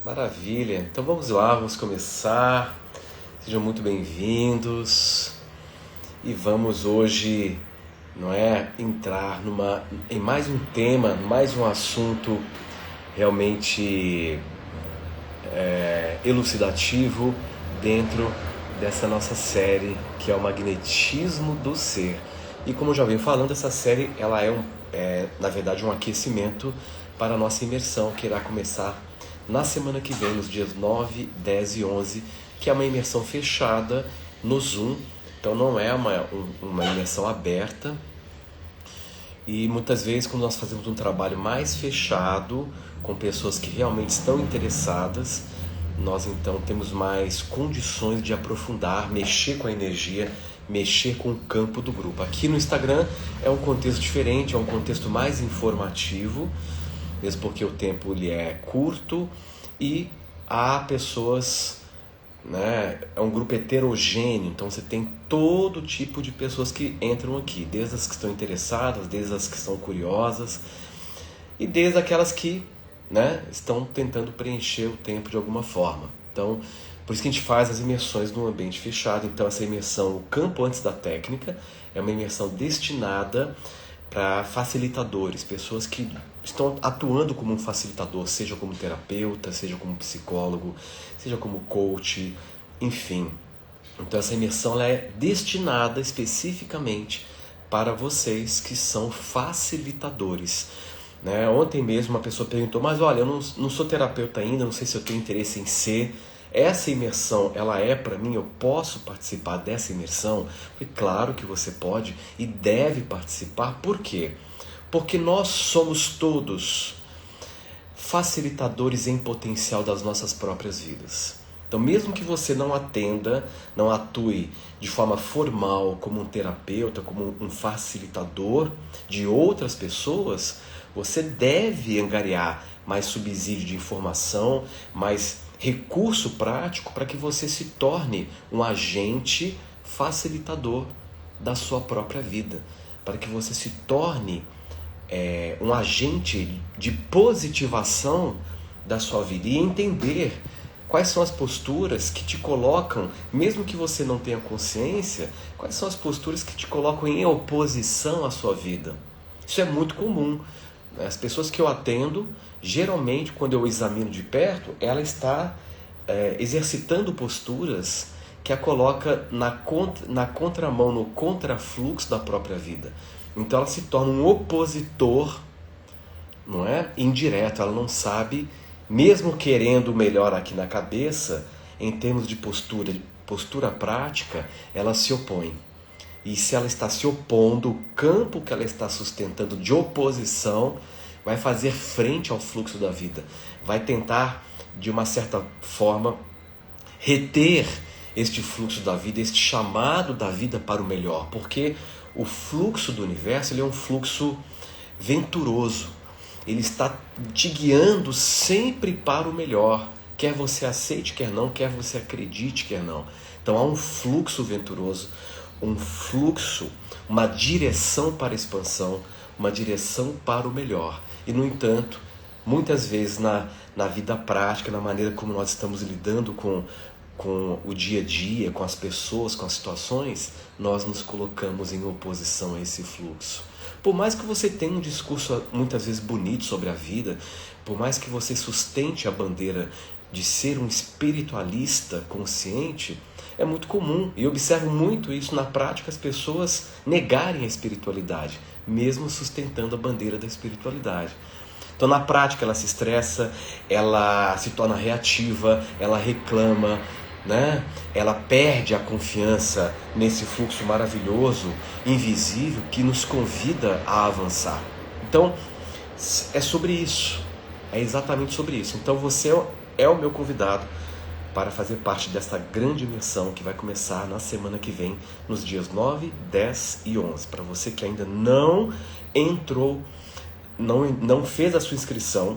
Maravilha, então vamos lá, vamos começar. Sejam muito bem-vindos e vamos hoje, não é, entrar em mais um tema, mais um assunto realmente elucidativo dentro dessa nossa série que é o magnetismo do ser. E como eu já venho falando, essa série ela na verdade um aquecimento para a nossa imersão que irá começar na semana que vem, nos dias 9, 10 e 11, que é uma imersão fechada no Zoom. Então não é uma imersão aberta. E muitas vezes quando nós fazemos um trabalho mais fechado, com pessoas que realmente estão interessadas, nós então temos mais condições de aprofundar, mexer com a energia, mexer com o campo do grupo. Aqui no Instagram é um contexto diferente, é um contexto mais informativo, mesmo porque o tempo ele é curto e há pessoas, né, é um grupo heterogêneo, então você tem todo tipo de pessoas que entram aqui, desde as que estão interessadas, desde as que são curiosas e desde aquelas que, né, estão tentando preencher o tempo de alguma forma. Então, por isso que a gente faz as imersões num ambiente fechado. Então essa imersão, o campo antes da técnica, é uma imersão destinada para facilitadores, pessoas que estão atuando como um facilitador, seja como terapeuta, seja como psicólogo, seja como coach, enfim. Então essa imersão ela é destinada especificamente para vocês que são facilitadores. Né? Ontem mesmo uma pessoa perguntou, mas olha, eu não sou terapeuta ainda, não sei se eu tenho interesse em ser. Essa imersão, ela é para mim, eu posso participar dessa imersão? E claro que você pode e deve participar. Por quê? Porque nós somos todos facilitadores em potencial das nossas próprias vidas. Então, mesmo que você não atenda, não atue de forma formal como um terapeuta, como um facilitador de outras pessoas, você deve angariar mais subsídio de informação, mais recurso prático para que você se torne um agente facilitador da sua própria vida, para que você se torne um agente de positivação da sua vida e entender quais são as posturas que te colocam, mesmo que você não tenha consciência, quais são as posturas que te colocam em oposição à sua vida. Isso é muito comum. As pessoas que eu atendo, geralmente quando eu examino de perto, ela está exercitando posturas que a coloca na contramão, no contrafluxo da própria vida. Então ela se torna um opositor, não é? Indireto, ela não sabe, mesmo querendo o melhor aqui na cabeça, em termos de postura prática, ela se opõe. E se ela está se opondo, o campo que ela está sustentando de oposição vai fazer frente ao fluxo da vida. Vai tentar, de uma certa forma, reter este fluxo da vida, este chamado da vida para o melhor. Porque o fluxo do universo ele é um fluxo venturoso. Ele está te guiando sempre para o melhor. Quer você aceite, quer não, quer você acredite, quer não. Então há um fluxo venturoso, um fluxo, uma direção para a expansão, uma direção para o melhor. E, no entanto, muitas vezes na vida prática, na maneira como nós estamos lidando com o dia a dia, com as pessoas, com as situações, nós nos colocamos em oposição a esse fluxo. Por mais que você tenha um discurso muitas vezes bonito sobre a vida, por mais que você sustente a bandeira de ser um espiritualista consciente, é muito comum, e eu observo muito isso na prática, as pessoas negarem a espiritualidade, mesmo sustentando a bandeira da espiritualidade. Então na prática ela se estressa, ela se torna reativa, ela reclama, né? Ela perde a confiança nesse fluxo maravilhoso, invisível, que nos convida a avançar. Então é sobre isso, é exatamente sobre isso. Então você é o meu convidado para fazer parte desta grande imersão que vai começar na semana que vem, nos dias 9, 10 e 11. Para você que ainda não entrou, não fez a sua inscrição,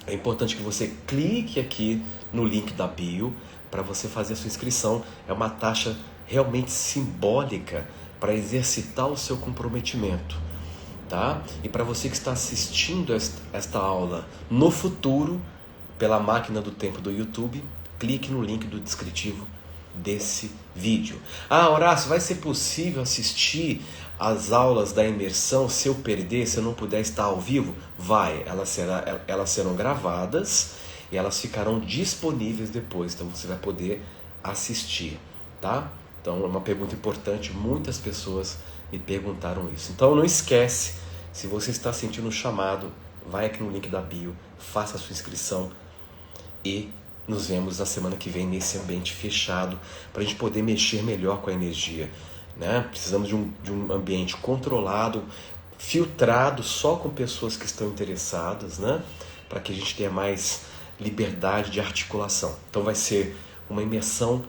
é importante que você clique aqui no link da bio para você fazer a sua inscrição. É uma taxa realmente simbólica para exercitar o seu comprometimento, tá? E para você que está assistindo esta aula no futuro, pela máquina do tempo do YouTube, clique no link do descritivo desse vídeo. Ah, Horácio, vai ser possível assistir as aulas da imersão se eu perder, se eu não puder estar ao vivo? Vai, elas serão gravadas e elas ficarão disponíveis depois, então você vai poder assistir, tá? Então é uma pergunta importante, muitas pessoas me perguntaram isso. Então não esquece, se você está sentindo o chamado, vai aqui no link da bio, faça a sua inscrição e nos vemos na semana que vem nesse ambiente fechado para a gente poder mexer melhor com a energia, né? Precisamos de um ambiente controlado, filtrado só com pessoas que estão interessadas, né? Para que a gente tenha mais liberdade de articulação. Então vai ser uma imersão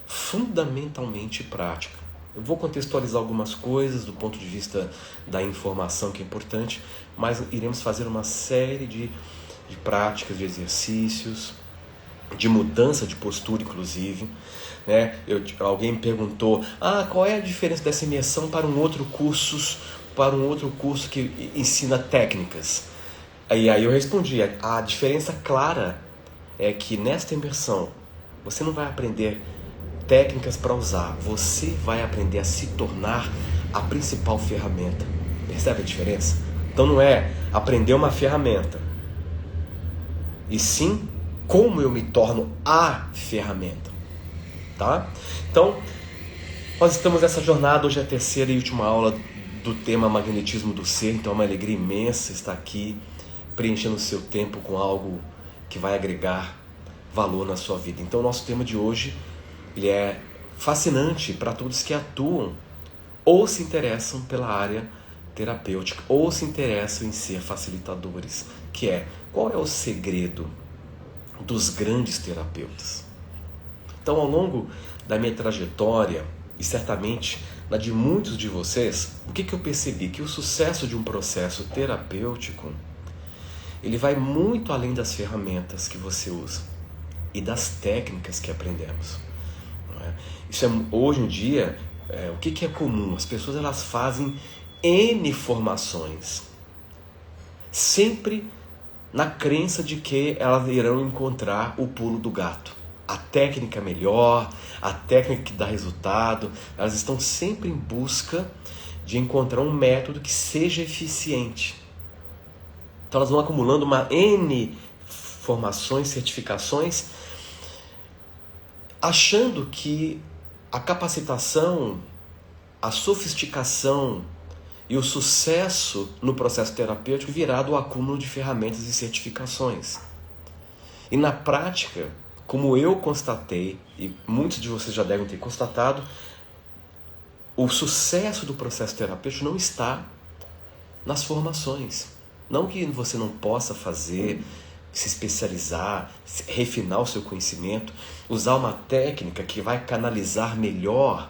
fundamentalmente prática. Eu vou contextualizar algumas coisas do ponto de vista da informação que é importante, mas iremos fazer uma série de práticas, de exercícios, de mudança de postura, inclusive, né? Alguém me perguntou, qual é a diferença dessa imersão para um outro curso que ensina técnicas? Aí eu respondi, a diferença clara é que nesta imersão você não vai aprender técnicas para usar, você vai aprender a se tornar a principal ferramenta. Percebe a diferença? Então não é aprender uma ferramenta, e sim como eu me torno a ferramenta, tá? Então, nós estamos nessa jornada, hoje é a terceira e última aula do tema magnetismo do ser, então é uma alegria imensa estar aqui, preenchendo o seu tempo com algo que vai agregar valor na sua vida. Então, o nosso tema de hoje, ele é fascinante para todos que atuam ou se interessam pela área terapêutica, ou se interessam em ser facilitadores, que é, qual é o segredo dos grandes terapeutas? Então, ao longo da minha trajetória, e certamente na de muitos de vocês, o que eu percebi? Que o sucesso de um processo terapêutico, ele vai muito além das ferramentas que você usa e das técnicas que aprendemos. Não é? Hoje em dia, o que é comum? As pessoas elas fazem N formações, sempre na crença de que elas irão encontrar o pulo do gato, a técnica melhor, a técnica que dá resultado. Elas estão sempre em busca de encontrar um método que seja eficiente. Então elas vão acumulando uma N formações, certificações, achando que a capacitação, a sofisticação e o sucesso no processo terapêutico virá do acúmulo de ferramentas e certificações. E na prática, como eu constatei, e muitos de vocês já devem ter constatado, o sucesso do processo terapêutico não está nas formações. Não que você não possa fazer, se especializar, refinar o seu conhecimento, usar uma técnica que vai canalizar melhor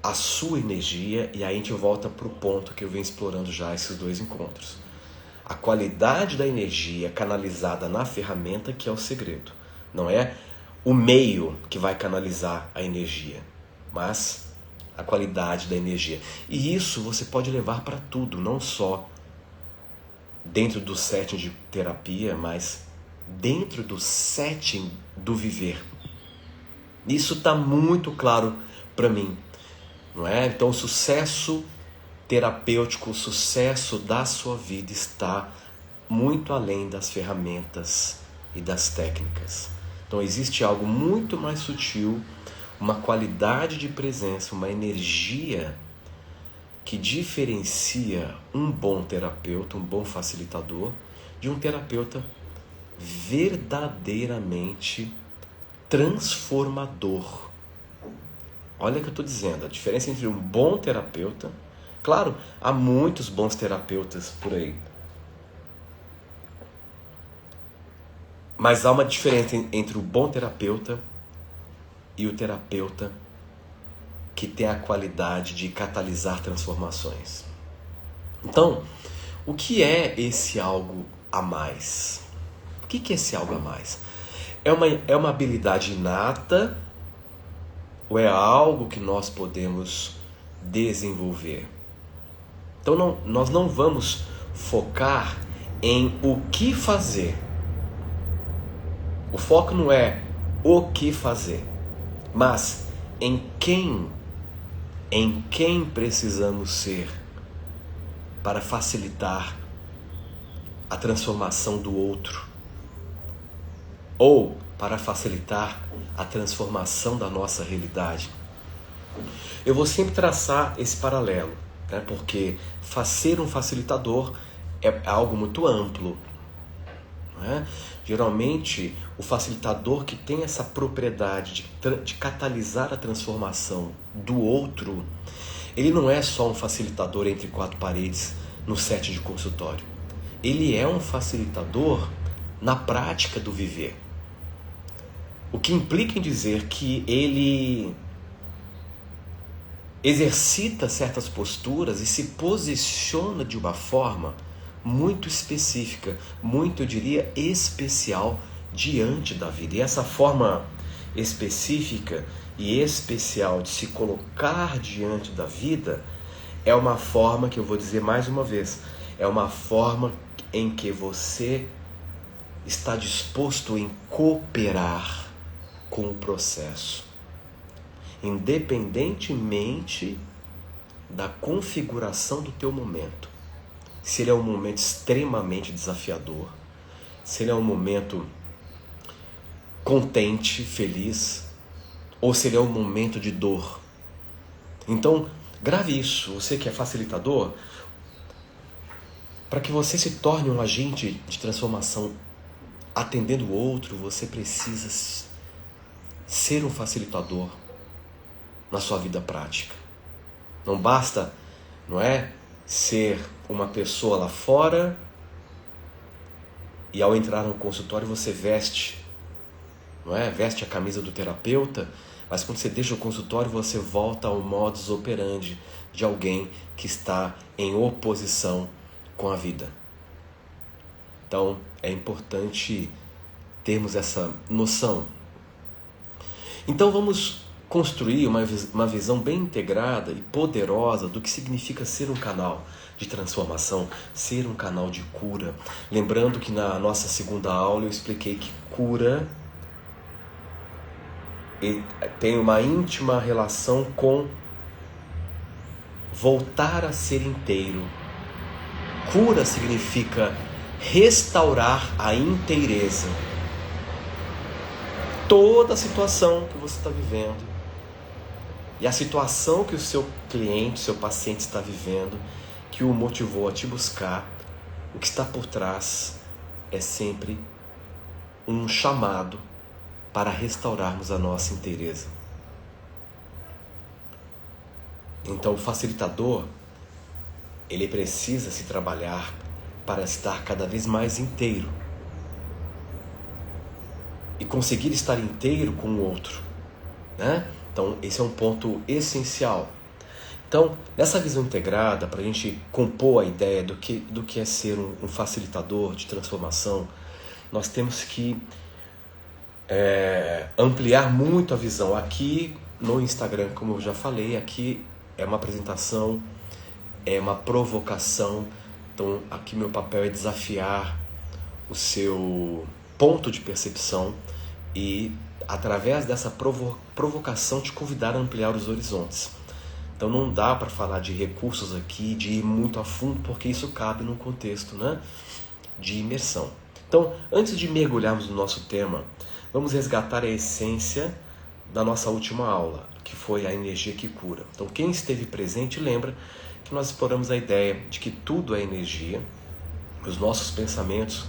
a sua energia, e aí a gente volta para o ponto que eu venho explorando já esses dois encontros. A qualidade da energia canalizada na ferramenta que é o segredo. Não é o meio que vai canalizar a energia, mas a qualidade da energia. E isso você pode levar para tudo, não só dentro do setting de terapia, mas dentro do setting do viver. Isso está muito claro para mim. Não é? Então o sucesso terapêutico, o sucesso da sua vida está muito além das ferramentas e das técnicas. Então existe algo muito mais sutil, uma qualidade de presença, uma energia que diferencia um bom terapeuta, um bom facilitador, de um terapeuta verdadeiramente transformador. Olha o que eu estou dizendo, a diferença entre um bom terapeuta, claro, há muitos bons terapeutas por aí, mas há uma diferença entre o bom terapeuta e o terapeuta que tem a qualidade de catalisar transformações. Então, o que é esse algo a mais? O que é esse algo a mais? É uma habilidade inata ou é algo que nós podemos desenvolver? Então nós não vamos focar em o que fazer, O foco não é o que fazer, mas em quem precisamos ser para facilitar a transformação do outro, ou para facilitar a transformação da nossa realidade. Eu vou sempre traçar esse paralelo, né? Porque ser um facilitador é algo muito amplo, né? Geralmente, o facilitador que tem essa propriedade de catalisar a transformação do outro, ele não é só um facilitador entre quatro paredes no set de consultório. Ele é um facilitador na prática do viver. O que implica em dizer que ele exercita certas posturas e se posiciona de uma forma muito específica, muito, eu diria, especial diante da vida. E essa forma específica e especial de se colocar diante da vida é uma forma que eu vou dizer mais uma vez, é uma forma em que você está disposto em cooperar com o processo, independentemente da configuração do teu momento. Se ele é um momento extremamente desafiador, se ele é um momento contente, feliz, ou se ele é um momento de dor. Então, grave isso, você que é facilitador, para que você se torne um agente de transformação atendendo o outro, você precisa ser um facilitador na sua vida prática. Não basta, não é, ser uma pessoa lá fora e ao entrar no consultório você veste, não é? Veste a camisa do terapeuta, mas quando você deixa o consultório você volta ao modus operandi de alguém que está em oposição com a vida. Então é importante termos essa noção. Então vamos construir uma visão bem integrada e poderosa do que significa ser um canal de transformação, ser um canal de cura. Lembrando que na nossa segunda aula eu expliquei que cura tem uma íntima relação com voltar a ser inteiro. Cura significa restaurar a inteireza. Toda a situação que você está vivendo e a situação que o seu cliente, seu paciente está vivendo, que o motivou a te buscar, o que está por trás é sempre um chamado para restaurarmos a nossa inteireza. Então o facilitador, ele precisa se trabalhar para estar cada vez mais inteiro e conseguir estar inteiro com o outro, né? Então esse é um ponto essencial. Então nessa visão integrada, para a gente compor a ideia do que é ser um facilitador de transformação, nós temos que ampliar muito a visão. Aqui no Instagram, como eu já falei, aqui é uma apresentação, é uma provocação. Então aqui meu papel é desafiar o seu ponto de percepção e através dessa provocação te convidar a ampliar os horizontes. Então não dá para falar de recursos aqui, de ir muito a fundo, porque isso cabe num contexto, né, de imersão. Então, antes de mergulharmos no nosso tema, vamos resgatar a essência da nossa última aula, que foi a energia que cura. Então, quem esteve presente lembra que nós exploramos a ideia de que tudo é energia, os nossos pensamentos,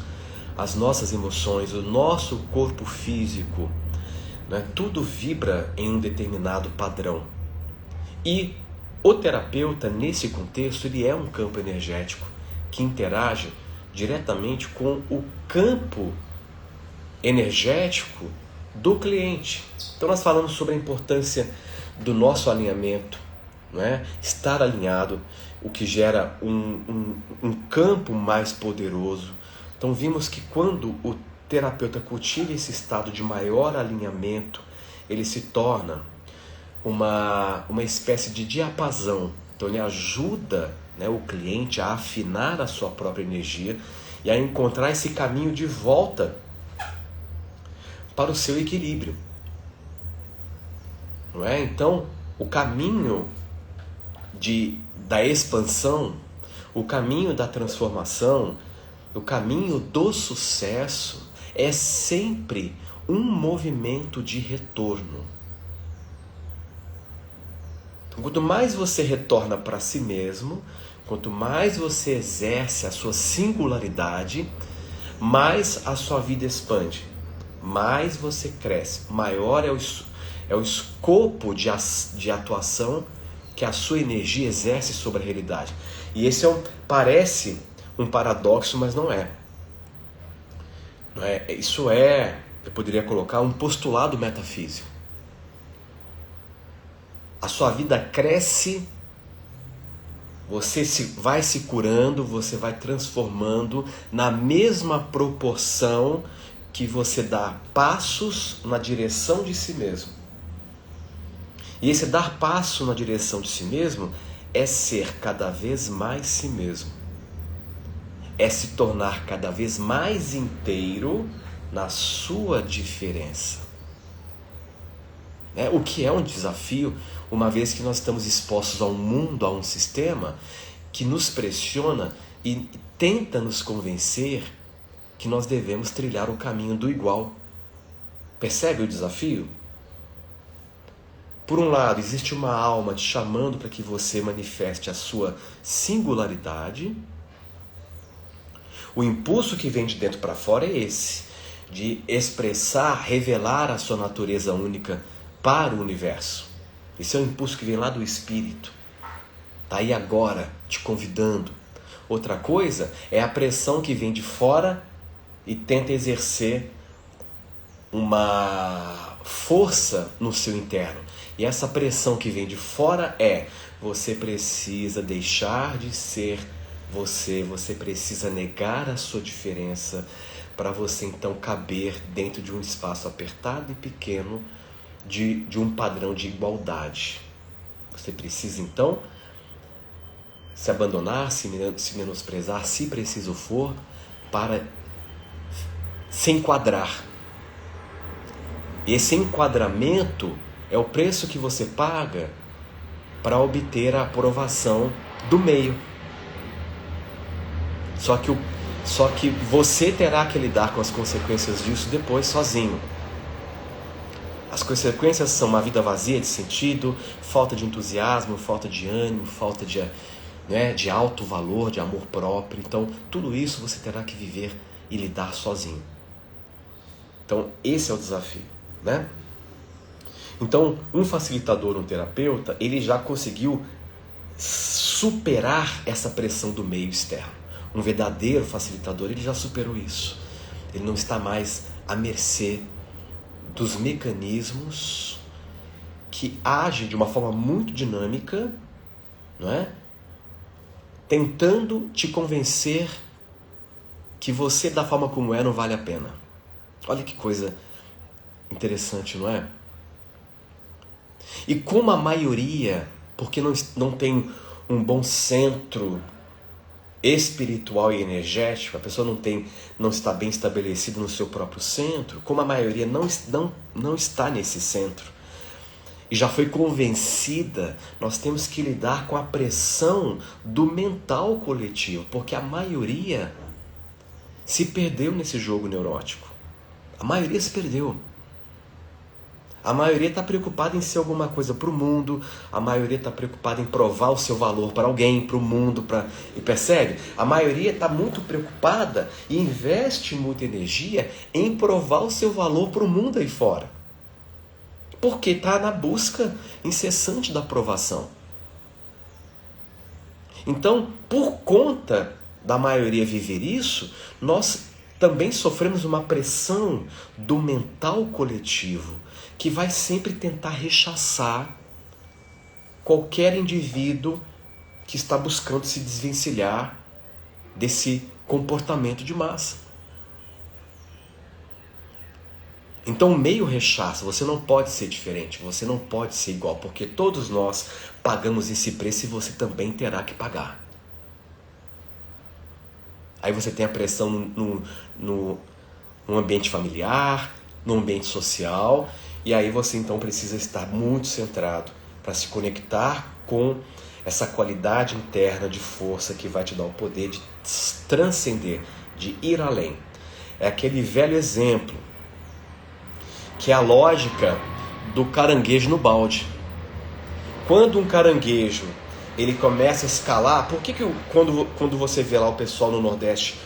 as nossas emoções, o nosso corpo físico, né, tudo vibra em um determinado padrão. E o terapeuta, nesse contexto, ele é um campo energético que interage diretamente com o campo energético do cliente. Então nós falamos sobre a importância do nosso alinhamento, não é? Estar alinhado, o que gera um campo mais poderoso. Então vimos que quando o terapeuta cultiva esse estado de maior alinhamento, ele se torna uma espécie de diapasão. Então ele ajuda, né, o cliente a afinar a sua própria energia e a encontrar esse caminho de volta para o seu equilíbrio. Não é? Então, o caminho da expansão, o caminho da transformação, o caminho do sucesso é sempre um movimento de retorno. Então, quanto mais você retorna para si mesmo, quanto mais você exerce a sua singularidade, mais a sua vida expande, mais você cresce, maior é o escopo de atuação que a sua energia exerce sobre a realidade. E esse parece um paradoxo, mas não é. Não é. Isso eu poderia colocar, um postulado metafísico. A sua vida cresce, você vai se curando, você vai transformando na mesma proporção que você dá passos na direção de si mesmo. E esse dar passo na direção de si mesmo é ser cada vez mais si mesmo. É se tornar cada vez mais inteiro na sua diferença. O que é um desafio, uma vez que nós estamos expostos a um mundo, a um sistema que nos pressiona e tenta nos convencer que nós devemos trilhar o caminho do igual. Percebe o desafio? Por um lado, existe uma alma te chamando para que você manifeste a sua singularidade. O impulso que vem de dentro para fora é esse, de expressar, revelar a sua natureza única para o universo. Esse é um impulso que vem lá do espírito. Está aí agora, te convidando. Outra coisa é a pressão que vem de fora e tenta exercer uma força no seu interno. E essa pressão que vem de fora você precisa deixar de ser você precisa negar a sua diferença para você então caber dentro de um espaço apertado e pequeno de um padrão de igualdade. Você precisa então se abandonar, se menosprezar, se preciso for, para se enquadrar. Esse enquadramento é o preço que você paga para obter a aprovação do meio. Só que você terá que lidar com as consequências disso depois sozinho. As consequências são uma vida vazia de sentido, falta de entusiasmo, falta de ânimo, falta de alto valor, de amor próprio. Então, tudo isso você terá que viver e lidar sozinho. Então, esse é o desafio, né? Então, um facilitador, um terapeuta, ele já conseguiu superar essa pressão do meio externo. Um verdadeiro facilitador, ele já superou isso. Ele não está mais à mercê dos mecanismos que agem de uma forma muito dinâmica, não é? Tentando te convencer que você, da forma como não vale a pena. Olha que coisa interessante, não é? E como a maioria, porque não tem um bom centro espiritual e energético, a pessoa não está bem estabelecida no seu próprio centro, como a maioria não está nesse centro e já foi convencida, nós temos que lidar com a pressão do mental coletivo, porque a maioria se perdeu nesse jogo neurótico. A maioria se perdeu. A maioria está preocupada em ser alguma coisa para o mundo, a maioria está preocupada em provar o seu valor para alguém, para o mundo, e percebe? A maioria está muito preocupada e investe muita energia em provar o seu valor para o mundo aí fora. Porque está na busca incessante da aprovação. Então, por conta da maioria viver isso, nós também sofremos uma pressão do mental coletivo, que vai sempre tentar rechaçar qualquer indivíduo que está buscando se desvencilhar desse comportamento de massa. Então o meio rechaça, você não pode ser diferente, você não pode ser igual, porque todos nós pagamos esse preço e você também terá que pagar. Aí você tem a pressão no ambiente familiar, no ambiente social, e aí você então precisa estar muito centrado para se conectar com essa qualidade interna de força que vai te dar o poder de transcender, de ir além. É aquele velho exemplo, que é a lógica do caranguejo no balde. Quando um caranguejo ele começa a escalar, por que quando você vê lá o pessoal no Nordeste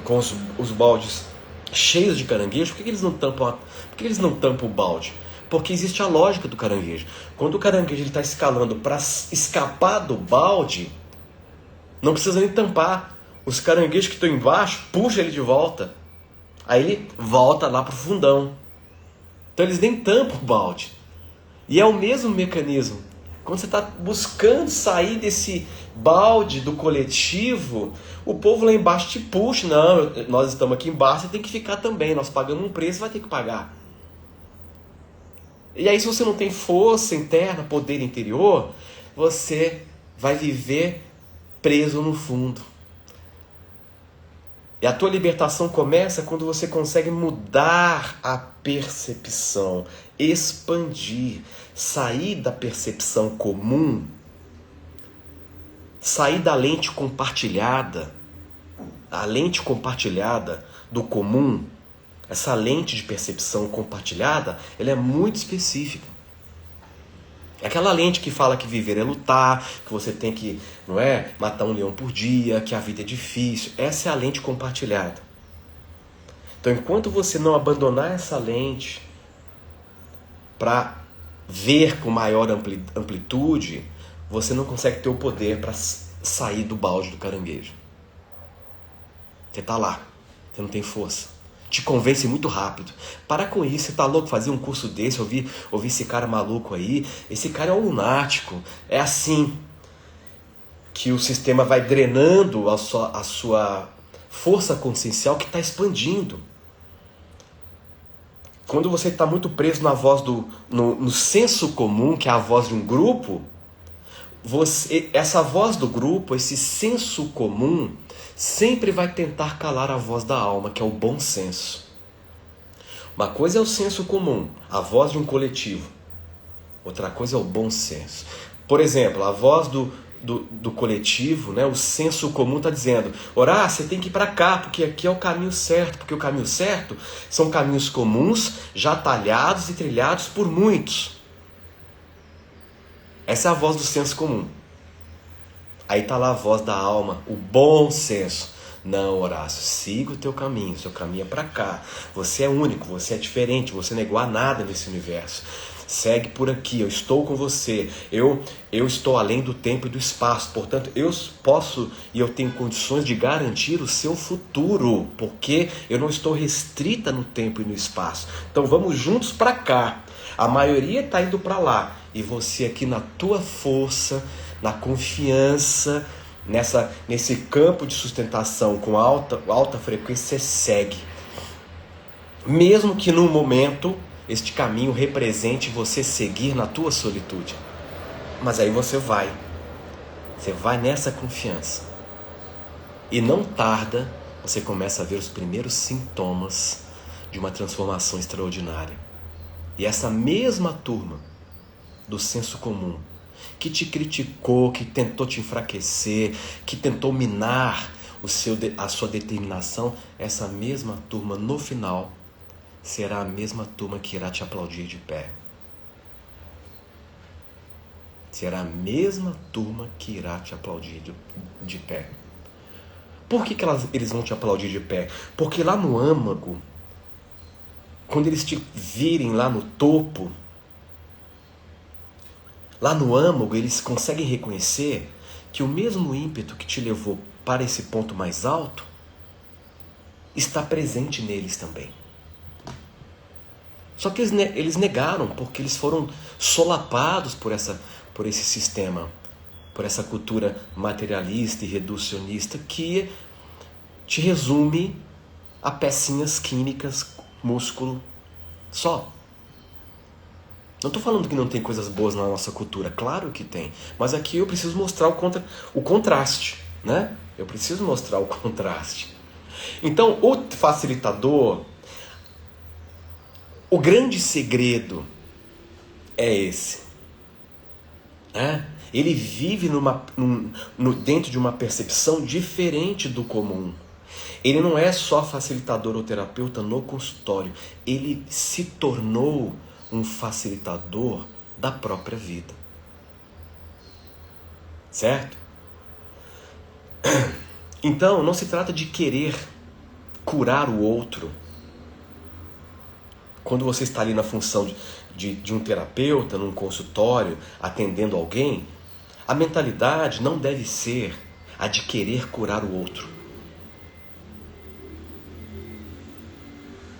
com os baldes cheios de caranguejo, por que eles não tampam o balde? Porque existe a lógica do caranguejo. Quando o caranguejo está escalando para escapar do balde, não precisa nem tampar. Os caranguejos que estão embaixo puxam ele de volta. Aí ele volta lá para o fundão. Então eles nem tampam o balde. E é o mesmo mecanismo. Quando você está buscando sair desse balde do coletivo, o povo lá embaixo te puxa. Não, nós estamos aqui embaixo, você tem que ficar também. Nós pagamos um preço, vai ter que pagar. E aí, se você não tem força interna, poder interior, você vai viver preso no fundo. E a tua libertação começa quando você consegue mudar a percepção, expandir, sair da percepção comum, sair da lente compartilhada, a lente compartilhada do comum. Essa lente de percepção compartilhada, ela é muito específica. É aquela lente que fala que viver é lutar, que você tem que, não é, matar um leão por dia, que a vida é difícil. Essa é a lente compartilhada. Então, enquanto você não abandonar essa lente para ver com maior amplitude, você não consegue ter o poder para sair do balde do caranguejo. Você está lá, você não tem força. Te convence muito rápido. Para com isso, você tá louco fazer um curso desse, ouvir esse cara maluco aí. Esse cara é um lunático. É assim que o sistema vai drenando a sua força consciencial, que está expandindo. Quando você está muito preso na voz no senso comum, que é a voz de um grupo, essa voz do grupo, esse senso comum, sempre vai tentar calar a voz da alma, que é o bom senso. Uma coisa é o senso comum, a voz de um coletivo. Outra coisa é o bom senso. Por exemplo, a voz do coletivo, né, o senso comum está dizendo: Horácio, você tem que ir para cá, porque aqui é o caminho certo. Porque o caminho certo são caminhos comuns, já talhados e trilhados por muitos. Essa é a voz do senso comum. Aí está lá a voz da alma, o bom senso. Não, Horácio, siga o teu caminho. Seu caminho é para cá. Você é único, você é diferente, você não é igual a nada nesse universo. Segue por aqui, eu estou com você. Eu estou além do tempo e do espaço. Portanto, eu posso e eu tenho condições de garantir o seu futuro, porque eu não estou restrita no tempo e no espaço. Então vamos juntos para cá. A maioria está indo para lá. E você aqui na tua força, na confiança, nesse campo de sustentação com alta frequência, você segue. Mesmo que num momento este caminho represente você seguir na tua solitude. Mas aí você vai nessa confiança. E não tarda, você começa a ver os primeiros sintomas de uma transformação extraordinária. E essa mesma turma do senso comum, que te criticou, que tentou te enfraquecer, que tentou minar a sua determinação, essa mesma turma no final será a mesma turma que irá te aplaudir de pé. Será a mesma turma que irá te aplaudir de pé. Por que eles vão te aplaudir de pé? Porque lá no âmago, quando eles te virem lá no topo, lá no âmago eles conseguem reconhecer que o mesmo ímpeto que te levou para esse ponto mais alto está presente neles também. Só que eles negaram, porque eles foram solapados por esse sistema, por essa cultura materialista e reducionista que te resume a pecinhas químicas, músculo, só. Não estou falando que não tem coisas boas na nossa cultura, claro que tem. Mas aqui eu preciso mostrar o contraste, né? Eu preciso mostrar o contraste. Então, o facilitador, O grande segredo é esse. Né? Ele vive dentro de uma percepção diferente do comum. Ele não é só facilitador ou terapeuta no consultório. Ele se tornou um facilitador da própria vida. Certo? Então, não se trata de querer curar o outro. Quando você está ali na função de um terapeuta, num consultório, atendendo alguém, a mentalidade não deve ser a de querer curar o outro.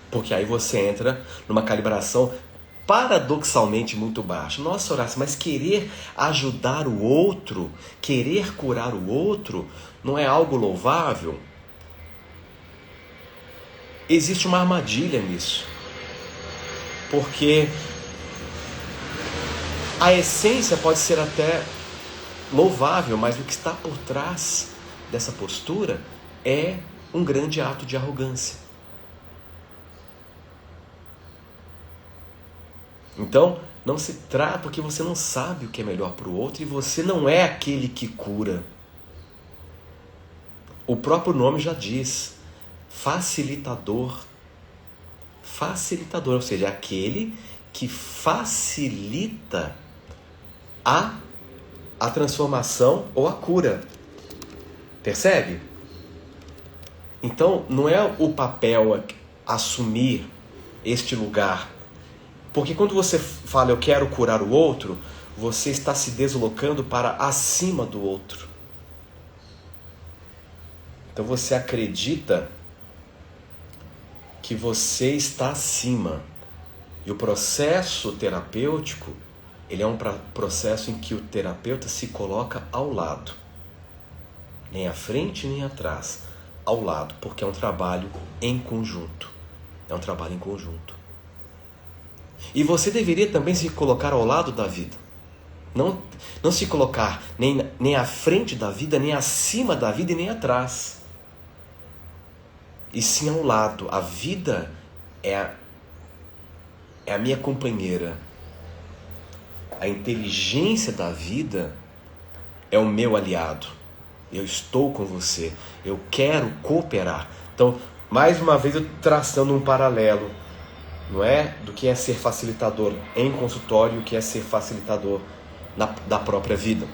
Porque aí você entra numa calibração paradoxalmente muito baixa. Nossa, Horácio, mas querer ajudar o outro, querer curar o outro, não é algo louvável? Existe uma armadilha nisso. Porque a essência pode ser até louvável, mas o que está por trás dessa postura é um grande ato de arrogância. Então, não se trata porque você não sabe o que é melhor para o outro e você não é aquele que cura. O próprio nome já diz, facilitador. Facilitador, ou seja, aquele que facilita a transformação ou a cura. Percebe? Então, não é o papel assumir este lugar. Porque quando você fala eu quero curar o outro, você está se deslocando para acima do outro. Então você acredita que você está acima. E o processo terapêutico, ele é um processo em que o terapeuta se coloca ao lado. Nem à frente, nem atrás. Ao lado, porque é um trabalho em conjunto. É um trabalho em conjunto. E você deveria também se colocar ao lado da vida. Não se colocar nem à frente da vida, nem acima da vida e nem atrás. E sim ao lado. A vida é a minha companheira. A inteligência da vida é o meu aliado. Eu estou com você. Eu quero cooperar. Então, mais uma vez eu traçando um paralelo, não é? Do que é ser facilitador em consultório e o que é ser facilitador da própria vida.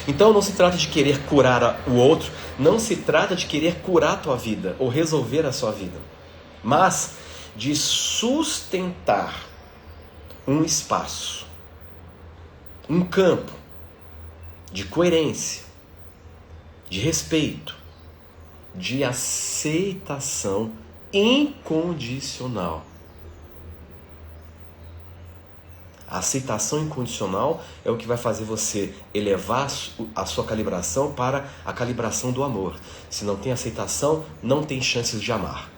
Então não se trata de querer curar o outro, não se trata de querer curar a tua vida ou resolver a sua vida, mas de sustentar um espaço, um campo de coerência, de respeito, de aceitação incondicional. A aceitação incondicional é o que vai fazer você elevar a sua calibração para a calibração do amor. Se não tem aceitação, não tem chances de amar.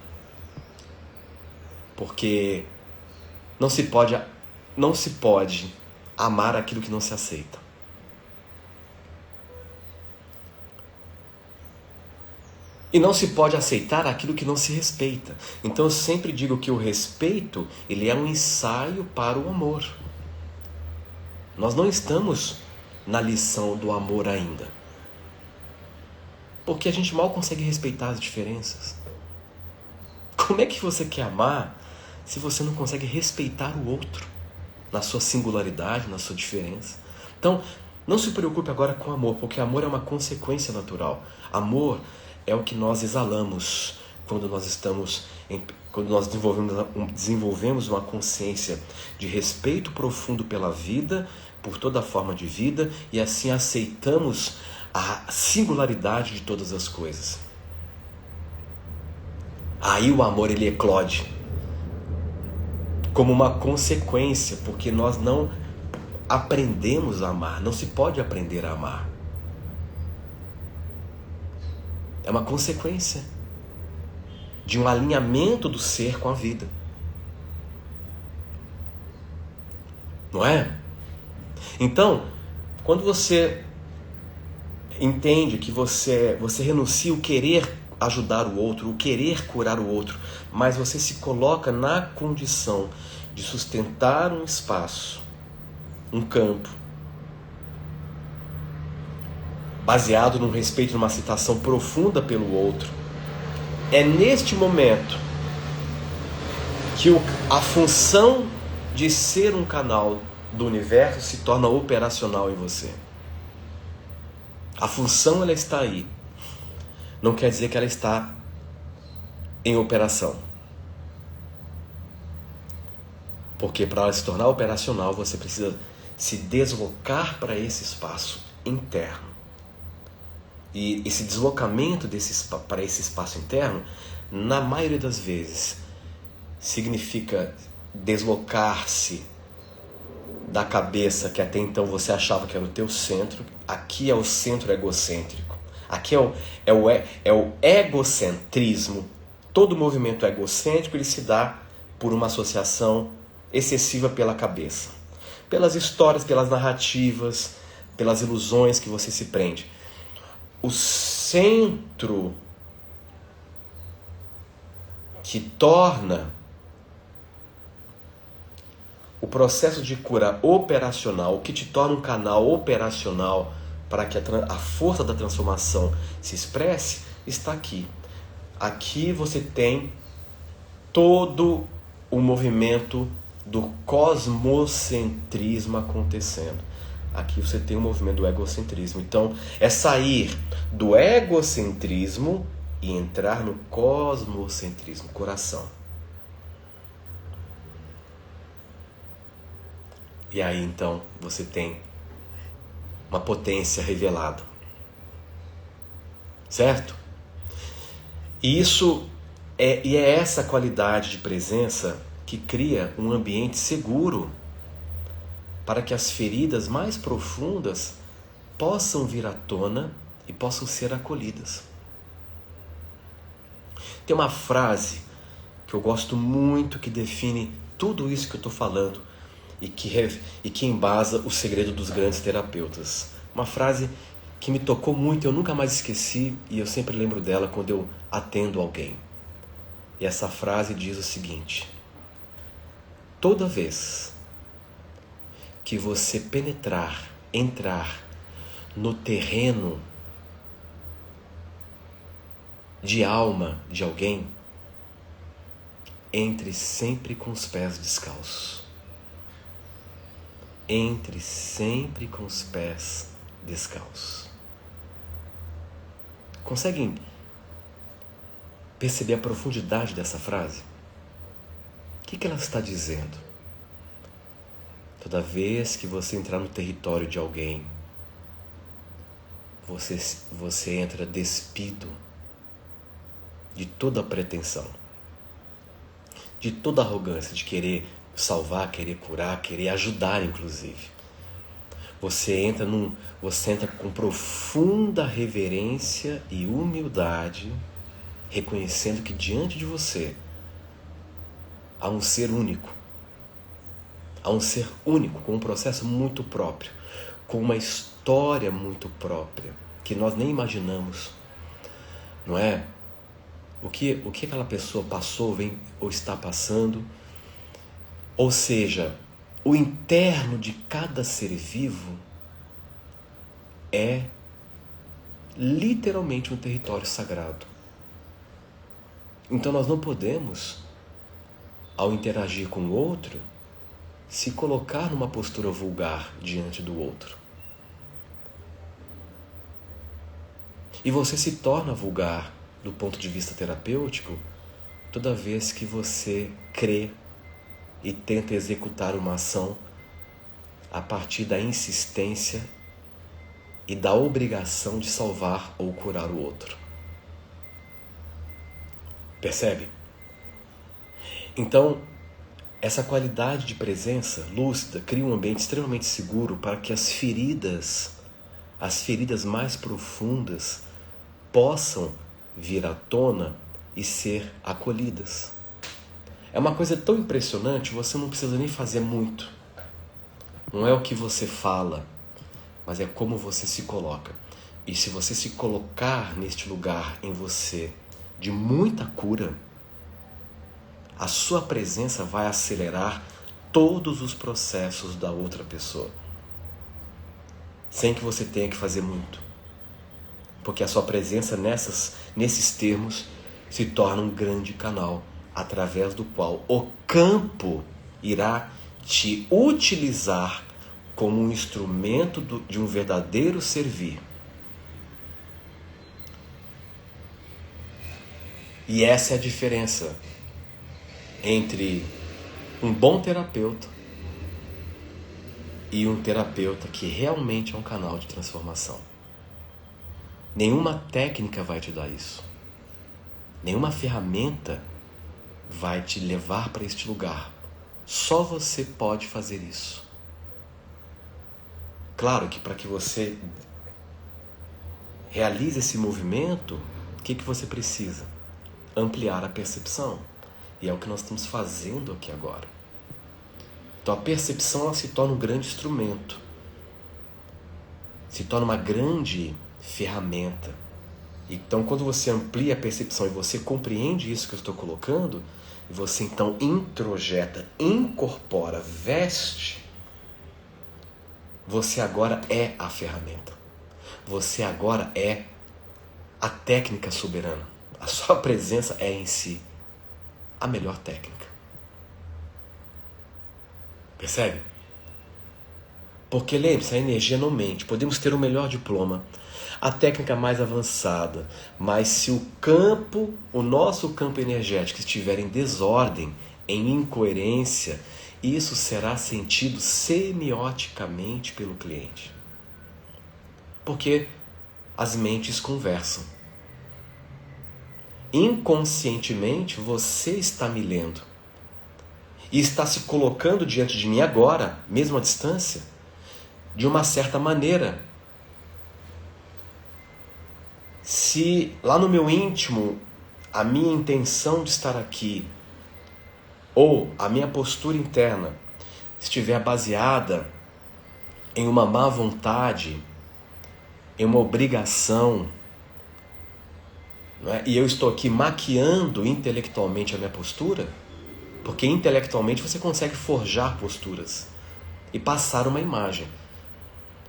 Porque não se pode amar aquilo que não se aceita. E não se pode aceitar aquilo que não se respeita. Então eu sempre digo que o respeito, ele é um ensaio para o amor. Nós não estamos na lição do amor ainda. Porque a gente mal consegue respeitar as diferenças. Como é que você quer amar se você não consegue respeitar o outro? Na sua singularidade, na sua diferença. Então, não se preocupe agora com amor, porque amor é uma consequência natural. Amor é o que nós exalamos quando nós desenvolvemos uma consciência de respeito profundo pela vida, por toda forma de vida, e assim aceitamos a singularidade de todas as coisas. Aí o amor ele eclode como uma consequência, porque nós não aprendemos a amar, não se pode aprender a amar. É uma consequência de um alinhamento do ser com a vida. Não é? Então, quando você entende que você renuncia o querer ajudar o outro, o querer curar o outro, mas você se coloca na condição de sustentar um espaço, um campo, baseado num respeito, numa aceitação profunda pelo outro, é neste momento que a função de ser um canal do universo se torna operacional em você. A função, ela está aí. Não quer dizer que ela está em operação. Porque para ela se tornar operacional, você precisa se deslocar para esse espaço interno. E esse deslocamento para esse espaço interno, na maioria das vezes, significa deslocar-se da cabeça que até então você achava que era o teu centro. Aqui é o centro egocêntrico. Aqui é o egocentrismo. Todo movimento egocêntrico ele se dá por uma associação excessiva pela cabeça. Pelas histórias, pelas narrativas, pelas ilusões que você se prende. O centro que torna o processo de cura operacional, o que te torna um canal operacional para que a força da transformação se expresse, está aqui. Aqui você tem todo o movimento do cosmocentrismo acontecendo. Aqui você tem o movimento do egocentrismo. Então, é sair do egocentrismo e entrar no cosmocentrismo, coração. E aí, então, você tem uma potência revelada. Certo? E é essa qualidade de presença que cria um ambiente seguro para que as feridas mais profundas possam vir à tona e possam ser acolhidas. Tem uma frase que eu gosto muito que define tudo isso que eu estou falando e que embasa o segredo dos grandes terapeutas. Uma frase que me tocou muito, eu nunca mais esqueci e eu sempre lembro dela quando eu atendo alguém. E essa frase diz o seguinte: toda vez que você entrar no terreno de alma de alguém, entre sempre com os pés descalços. Entre sempre com os pés descalços. Conseguem perceber a profundidade dessa frase? O que ela está dizendo? Toda vez que você entrar no território de alguém, você entra despido de toda a pretensão, de toda a arrogância de querer salvar, querer curar, querer ajudar, inclusive. Você entra com profunda reverência e humildade, reconhecendo que diante de você há um ser único. Há um ser único, com um processo muito próprio, com uma história muito própria, que nós nem imaginamos, não é? O que aquela pessoa passou, vem ou está passando. Ou seja, o interno de cada ser vivo é literalmente um território sagrado. Então nós não podemos, ao interagir com o outro, se colocar numa postura vulgar diante do outro. E você se torna vulgar do ponto de vista terapêutico toda vez que você crê e tenta executar uma ação a partir da insistência e da obrigação de salvar ou curar o outro. Percebe? Então, essa qualidade de presença lúcida cria um ambiente extremamente seguro para que as feridas mais profundas, possam vir à tona e ser acolhidas. É uma coisa tão impressionante, você não precisa nem fazer muito. Não é o que você fala, mas é como você se coloca. E se você se colocar neste lugar em você de muita cura, a sua presença vai acelerar todos os processos da outra pessoa, sem que você tenha que fazer muito. Porque a sua presença nesses termos se torna um grande canal, através do qual o campo irá te utilizar como um instrumento de um verdadeiro servir. E essa é a diferença entre um bom terapeuta e um terapeuta que realmente é um canal de transformação. Nenhuma técnica vai te dar isso. Nenhuma ferramenta vai te levar para este lugar. Só você pode fazer isso. Claro que para que você realize esse movimento, o que você precisa? Ampliar a percepção. E é o que nós estamos fazendo aqui agora. Então a percepção ela se torna um grande instrumento. Se torna uma grande ferramenta. Então quando você amplia a percepção e você compreende isso que eu estou colocando, e você então introjeta, incorpora, veste, você agora é a ferramenta. Você agora é a técnica soberana. A sua presença é em si a melhor técnica. Percebe? Porque lembre-se, a energia não mente. Podemos ter o melhor diploma, a técnica mais avançada, mas se o nosso campo energético estiver em desordem, em incoerência, isso será sentido semioticamente pelo cliente. Porque as mentes conversam. Inconscientemente você está me lendo e está se colocando diante de mim agora, mesmo à distância, de uma certa maneira. Se lá no meu íntimo a minha intenção de estar aqui ou a minha postura interna estiver baseada em uma má vontade, em uma obrigação, não é? E eu estou aqui maquiando intelectualmente a minha postura, porque intelectualmente você consegue forjar posturas e passar uma imagem,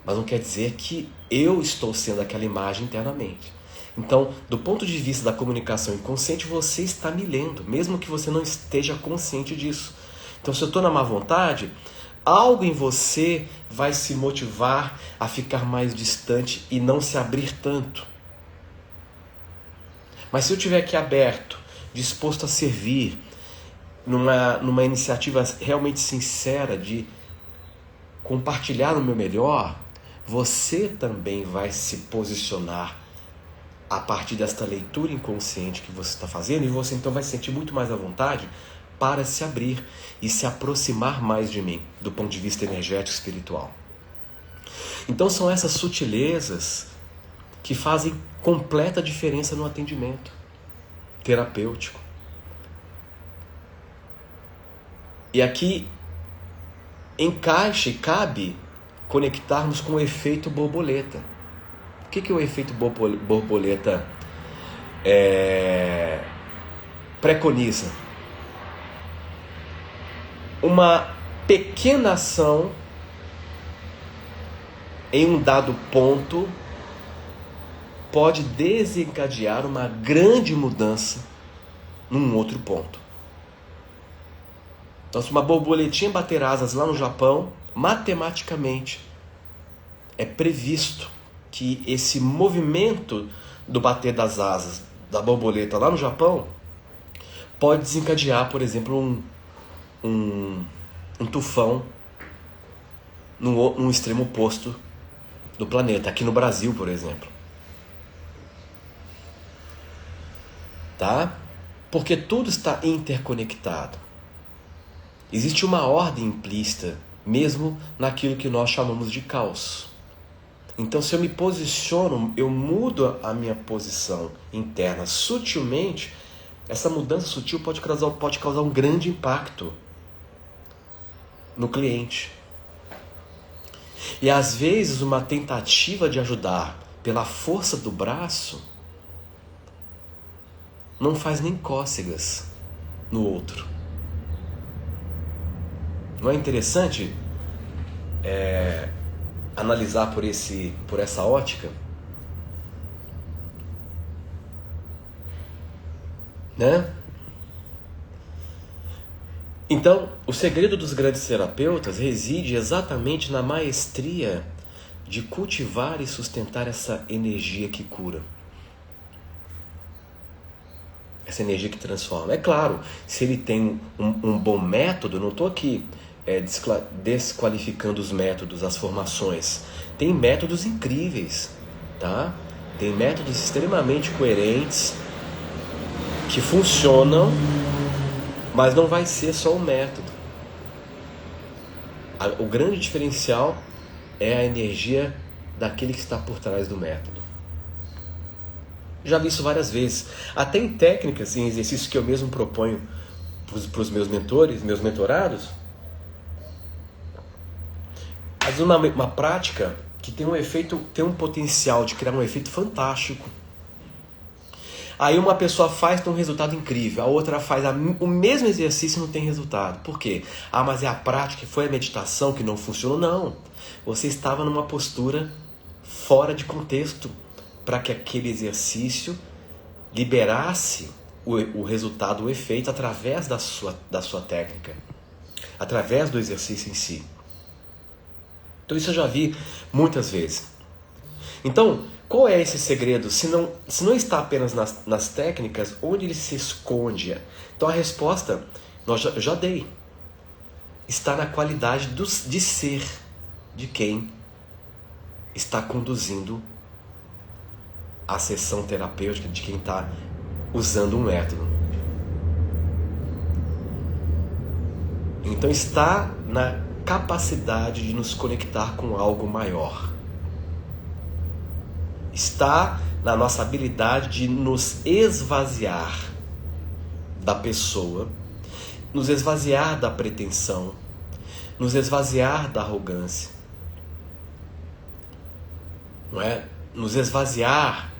mas não quer dizer que eu estou sendo aquela imagem internamente. Então, do ponto de vista da comunicação inconsciente, você está me lendo, mesmo que você não esteja consciente disso. Então, se eu estou na má vontade, algo em você vai se motivar a ficar mais distante e não se abrir tanto. Mas se eu estiver aqui aberto, disposto a servir, numa iniciativa realmente sincera de compartilhar o meu melhor, você também vai se posicionar a partir desta leitura inconsciente que você está fazendo, e você então vai se sentir muito mais à vontade para se abrir e se aproximar mais de mim, do ponto de vista energético e espiritual. Então são essas sutilezas que fazem completa diferença no atendimento terapêutico. E aqui encaixa e cabe conectarmos com o efeito borboleta. O que o efeito borboleta preconiza? Uma pequena ação em um dado ponto pode desencadear uma grande mudança num outro ponto. Então, se uma borboletinha bater asas lá no Japão, matematicamente é previsto que esse movimento do bater das asas da borboleta lá no Japão pode desencadear, por exemplo, um tufão num extremo oposto do planeta, aqui no Brasil, por exemplo. Tá? Porque tudo está interconectado. Existe uma ordem implícita, mesmo naquilo que nós chamamos de caos. Então, se eu me posiciono, eu mudo a minha posição interna sutilmente, essa mudança sutil pode causar um grande impacto no cliente. E às vezes uma tentativa de ajudar pela força do braço não faz nem cócegas no outro. Não é interessante analisar por essa ótica? Né? Então, o segredo dos grandes terapeutas reside exatamente na maestria de cultivar e sustentar essa energia que cura. Essa energia que transforma. É claro, se ele tem um bom método, não estou aqui desqualificando os métodos, as formações. Tem métodos incríveis, tá? Tem métodos extremamente coerentes que funcionam, mas não vai ser só o método. O grande diferencial é a energia daquele que está por trás do método. Já vi isso várias vezes. Até em técnicas, em exercícios que eu mesmo proponho para os meus mentores, meus mentorados. Mas uma prática que tem um efeito, tem um potencial de criar um efeito fantástico. Aí uma pessoa faz, tem um resultado incrível. A outra faz o mesmo exercício e não tem resultado. Por quê? Mas é a prática, foi a meditação que não funcionou? Não. Você estava numa postura fora de contexto para que aquele exercício liberasse o resultado, o efeito, através da sua técnica, através do exercício em si. Então isso eu já vi muitas vezes. Então, qual é esse segredo? Se não está apenas nas técnicas, onde ele se esconde? Então a resposta, eu já dei. Está na qualidade de ser de quem está conduzindo a sessão terapêutica, de quem está usando um método. Então está na capacidade de nos conectar com algo maior. Está na nossa habilidade de nos esvaziar da pessoa, nos esvaziar da pretensão, nos esvaziar da arrogância, não é? Nos esvaziar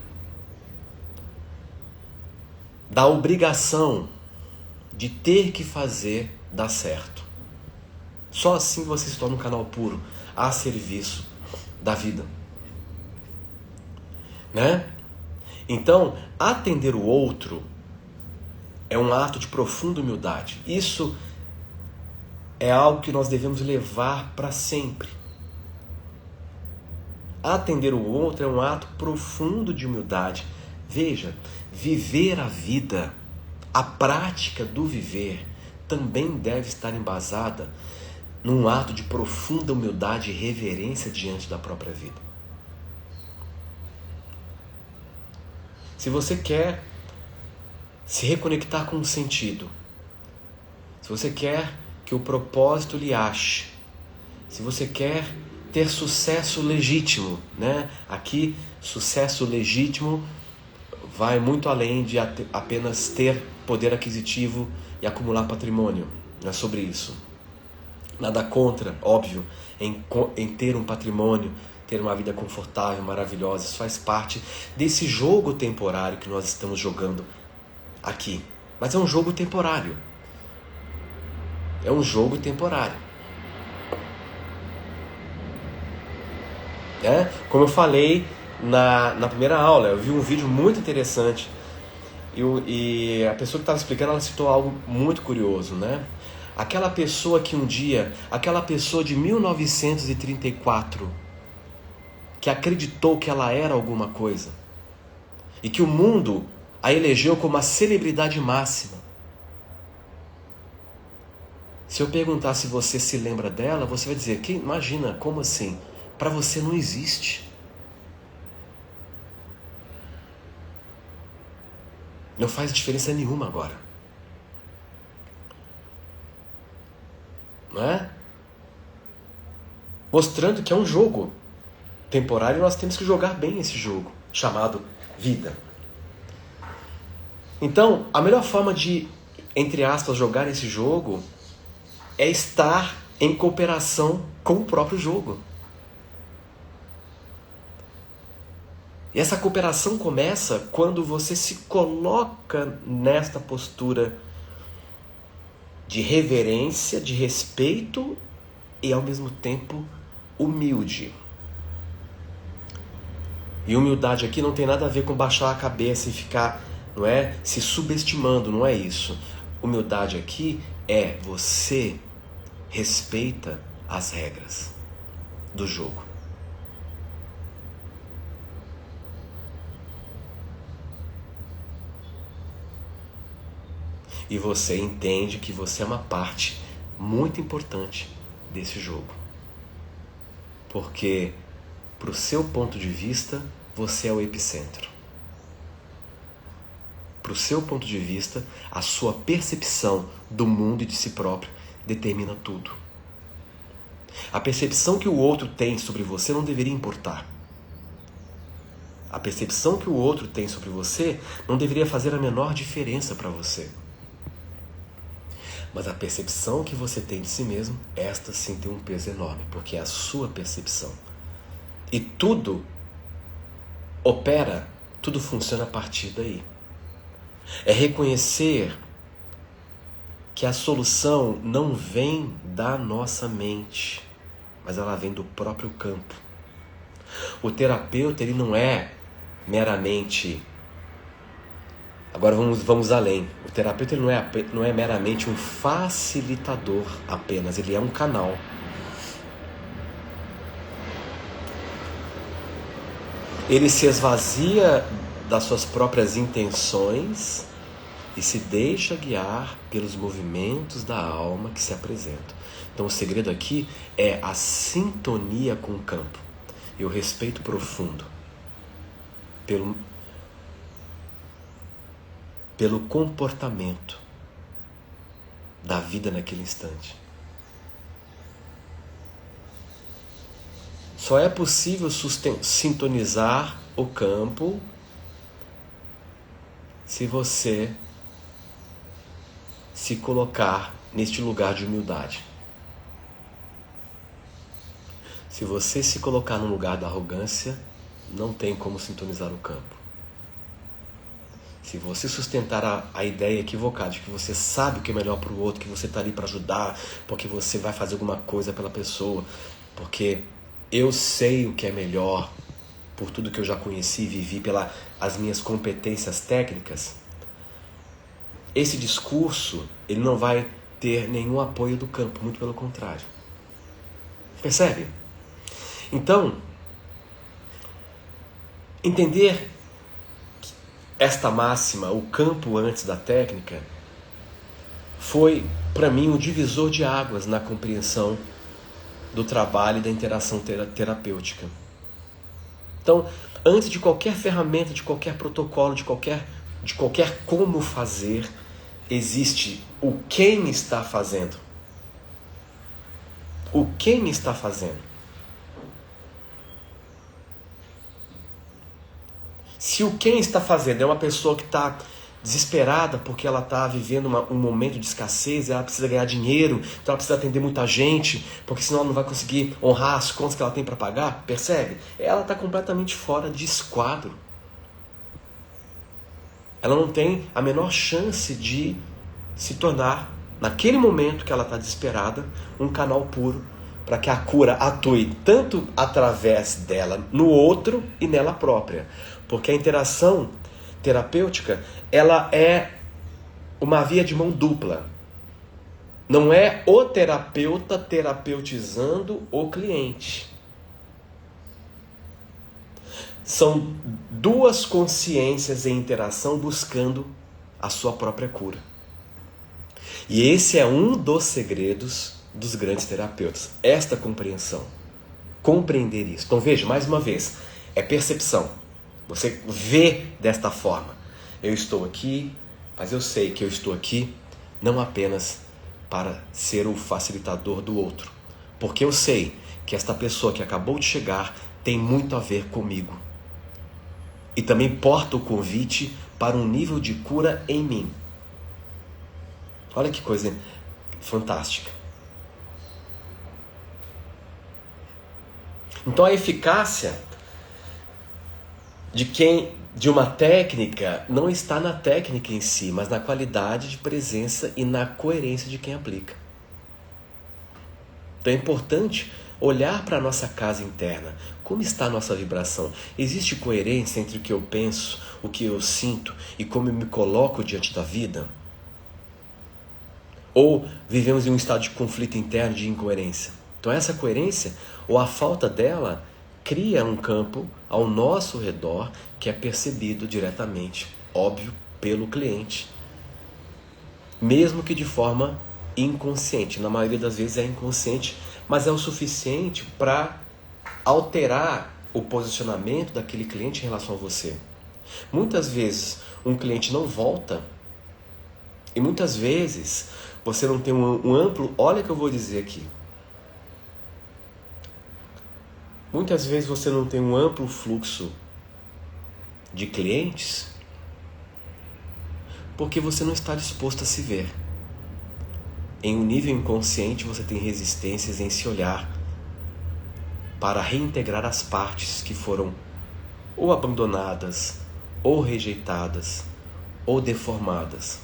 da obrigação de ter que fazer dar certo. Só assim você se torna um canal puro a serviço da vida. Né? Então, atender o outro é um ato de profunda humildade. Isso é algo que nós devemos levar para sempre. Atender o outro é um ato profundo de humildade. Veja, viver a vida, a prática do viver, também deve estar embasada num ato de profunda humildade e reverência diante da própria vida. Se você quer se reconectar com o sentido, se você quer que o propósito lhe ache, se você quer ter sucesso legítimo, né? Aqui, sucesso legítimo vai muito além de apenas ter poder aquisitivo e acumular patrimônio. Não é sobre isso. Nada contra, óbvio, em ter um patrimônio, ter uma vida confortável, maravilhosa. Isso faz parte desse jogo temporário que nós estamos jogando aqui. Mas é um jogo temporário. É um jogo temporário. Como eu falei na primeira aula, eu vi um vídeo muito interessante. E a pessoa que estava explicando, ela citou algo muito curioso, né? Aquela pessoa que um dia, aquela pessoa de 1934... que acreditou que ela era alguma coisa e que o mundo a elegeu como a celebridade máxima. Se eu perguntar se você se lembra dela, você vai dizer, imagina, como assim? Para você não existe. Não faz diferença nenhuma agora. Não é? Mostrando que é um jogo temporário, nós temos que jogar bem esse jogo, chamado vida. Então, a melhor forma de, entre aspas, jogar esse jogo é estar em cooperação com o próprio jogo. E essa cooperação começa quando você se coloca nesta postura de reverência, de respeito e ao mesmo tempo humilde. E humildade aqui não tem nada a ver com baixar a cabeça e ficar, não é, se subestimando, não é isso. Humildade aqui é você respeita as regras do jogo. E você entende que você é uma parte muito importante desse jogo. Porque, para o seu ponto de vista, você é o epicentro. Para o seu ponto de vista, a sua percepção do mundo e de si próprio determina tudo. A percepção que o outro tem sobre você não deveria importar. A percepção que o outro tem sobre você não deveria fazer a menor diferença para você. Mas a percepção que você tem de si mesmo, esta sim tem um peso enorme, porque é a sua percepção. E tudo opera, tudo funciona a partir daí. É reconhecer que a solução não vem da nossa mente, mas ela vem do próprio campo. O terapeuta, ele não é meramente... Agora vamos além. O terapeuta ele não é meramente um facilitador apenas, ele é um canal. Ele se esvazia das suas próprias intenções e se deixa guiar pelos movimentos da alma que se apresentam. Então o segredo aqui é a sintonia com o campo e o respeito profundo pelo comportamento da vida naquele instante. Só é possível sintonizar o campo se você se colocar neste lugar de humildade. Se você se colocar no lugar da arrogância, não tem como sintonizar o campo. Se você sustentar a ideia equivocada de que você sabe o que é melhor para o outro, que você está ali para ajudar, porque você vai fazer alguma coisa pela pessoa, porque eu sei o que é melhor por tudo que eu já conheci e vivi, pelas minhas competências técnicas, esse discurso ele não vai ter nenhum apoio do campo, muito pelo contrário. Percebe? Então, entender esta máxima, o campo antes da técnica, foi para mim o divisor de águas na compreensão do trabalho e da interação terapêutica. Então, antes de qualquer ferramenta, de qualquer protocolo, de qualquer como fazer, existe o quem está fazendo. O quem está fazendo. Se o quem está fazendo é uma pessoa que está desesperada porque ela está vivendo um momento de escassez, ela precisa ganhar dinheiro, então ela precisa atender muita gente, porque senão ela não vai conseguir honrar as contas que ela tem para pagar, percebe? Ela está completamente fora de esquadro. Ela não tem a menor chance de se tornar, naquele momento que ela está desesperada, um canal puro para que a cura atue tanto através dela no outro e nela própria. Porque a interação terapêutica, ela é uma via de mão dupla. Não é o terapeuta terapeutizando o cliente. São duas consciências em interação buscando a sua própria cura. E esse é um dos segredos dos grandes terapeutas. Esta compreensão. Compreender isso. Então veja, mais uma vez, é percepção. Você vê desta forma. Eu estou aqui, mas eu sei que eu estou aqui não apenas para ser o facilitador do outro. Porque eu sei que esta pessoa que acabou de chegar tem muito a ver comigo. E também porta o convite para um nível de cura em mim. Olha que coisa fantástica. Então a eficácia de uma técnica não está na técnica em si, mas na qualidade de presença e na coerência de quem aplica. Então é importante olhar para a nossa casa interna. Como está a nossa vibração? Existe coerência entre o que eu penso, o que eu sinto e como eu me coloco diante da vida? Ou vivemos em um estado de conflito interno, de incoerência? Então essa coerência, ou a falta dela, cria um campo ao nosso redor que é percebido diretamente, óbvio, pelo cliente. Mesmo que de forma inconsciente. Na maioria das vezes é inconsciente, mas é o suficiente para alterar o posicionamento daquele cliente em relação a você. Muitas vezes um cliente não volta e muitas vezes você não tem um amplo... Olha o que eu vou dizer aqui. Muitas vezes você não tem um amplo fluxo de clientes porque você não está disposto a se ver. Em um nível inconsciente você tem resistências em se olhar para reintegrar as partes que foram ou abandonadas, ou rejeitadas, ou deformadas.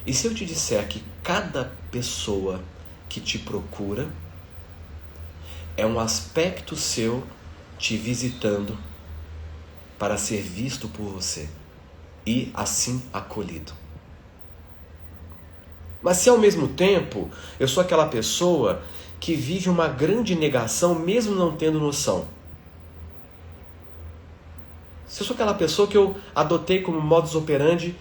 E se eu te disser que cada pessoa que te procura é um aspecto seu te visitando para ser visto por você e assim acolhido. Mas se ao mesmo tempo eu sou aquela pessoa que vive uma grande negação mesmo não tendo noção. Se eu sou aquela pessoa que eu adotei como modus operandi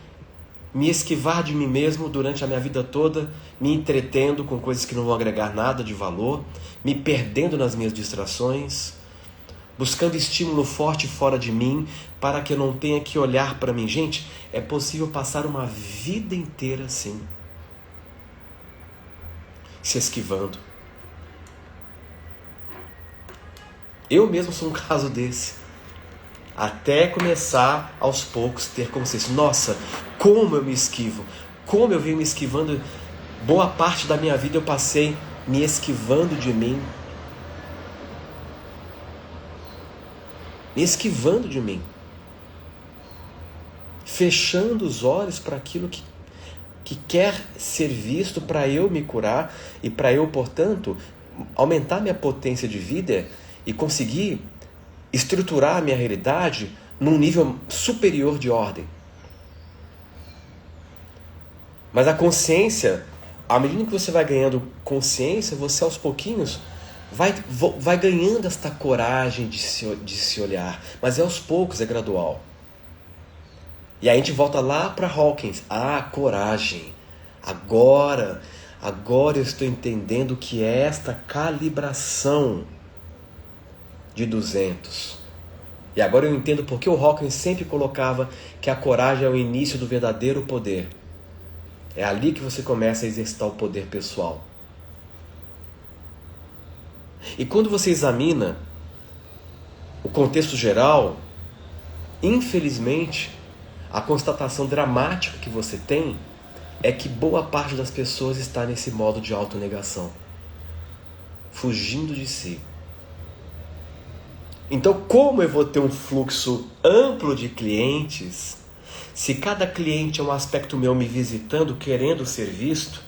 me esquivar de mim mesmo durante a minha vida toda, me entretendo com coisas que não vão agregar nada de valor, me perdendo nas minhas distrações, buscando estímulo forte fora de mim para que eu não tenha que olhar para mim. Gente, é possível passar uma vida inteira assim, se esquivando. Eu mesmo sou um caso desse. Até começar aos poucos ter consciência. Nossa, como eu me esquivo. Como eu venho me esquivando. Boa parte da minha vida eu passei me esquivando de mim. Me esquivando de mim. Fechando os olhos para aquilo que quer ser visto para eu me curar e para eu, portanto, aumentar minha potência de vida e conseguir estruturar a minha realidade num nível superior de ordem. Mas a consciência, à medida que você vai ganhando consciência, você aos pouquinhos vai ganhando esta coragem de se olhar. Mas é aos poucos, é gradual. E aí a gente volta lá para Hawkins. Coragem. Agora eu estou entendendo o que é esta calibração de 200. E agora eu entendo porque o Hawkins sempre colocava que a coragem é o início do verdadeiro poder. É ali que você começa a exercitar o poder pessoal. E quando você examina o contexto geral, infelizmente, a constatação dramática que você tem é que boa parte das pessoas está nesse modo de autonegação, fugindo de si. Então, como eu vou ter um fluxo amplo de clientes, se cada cliente é um aspecto meu me visitando, querendo ser visto,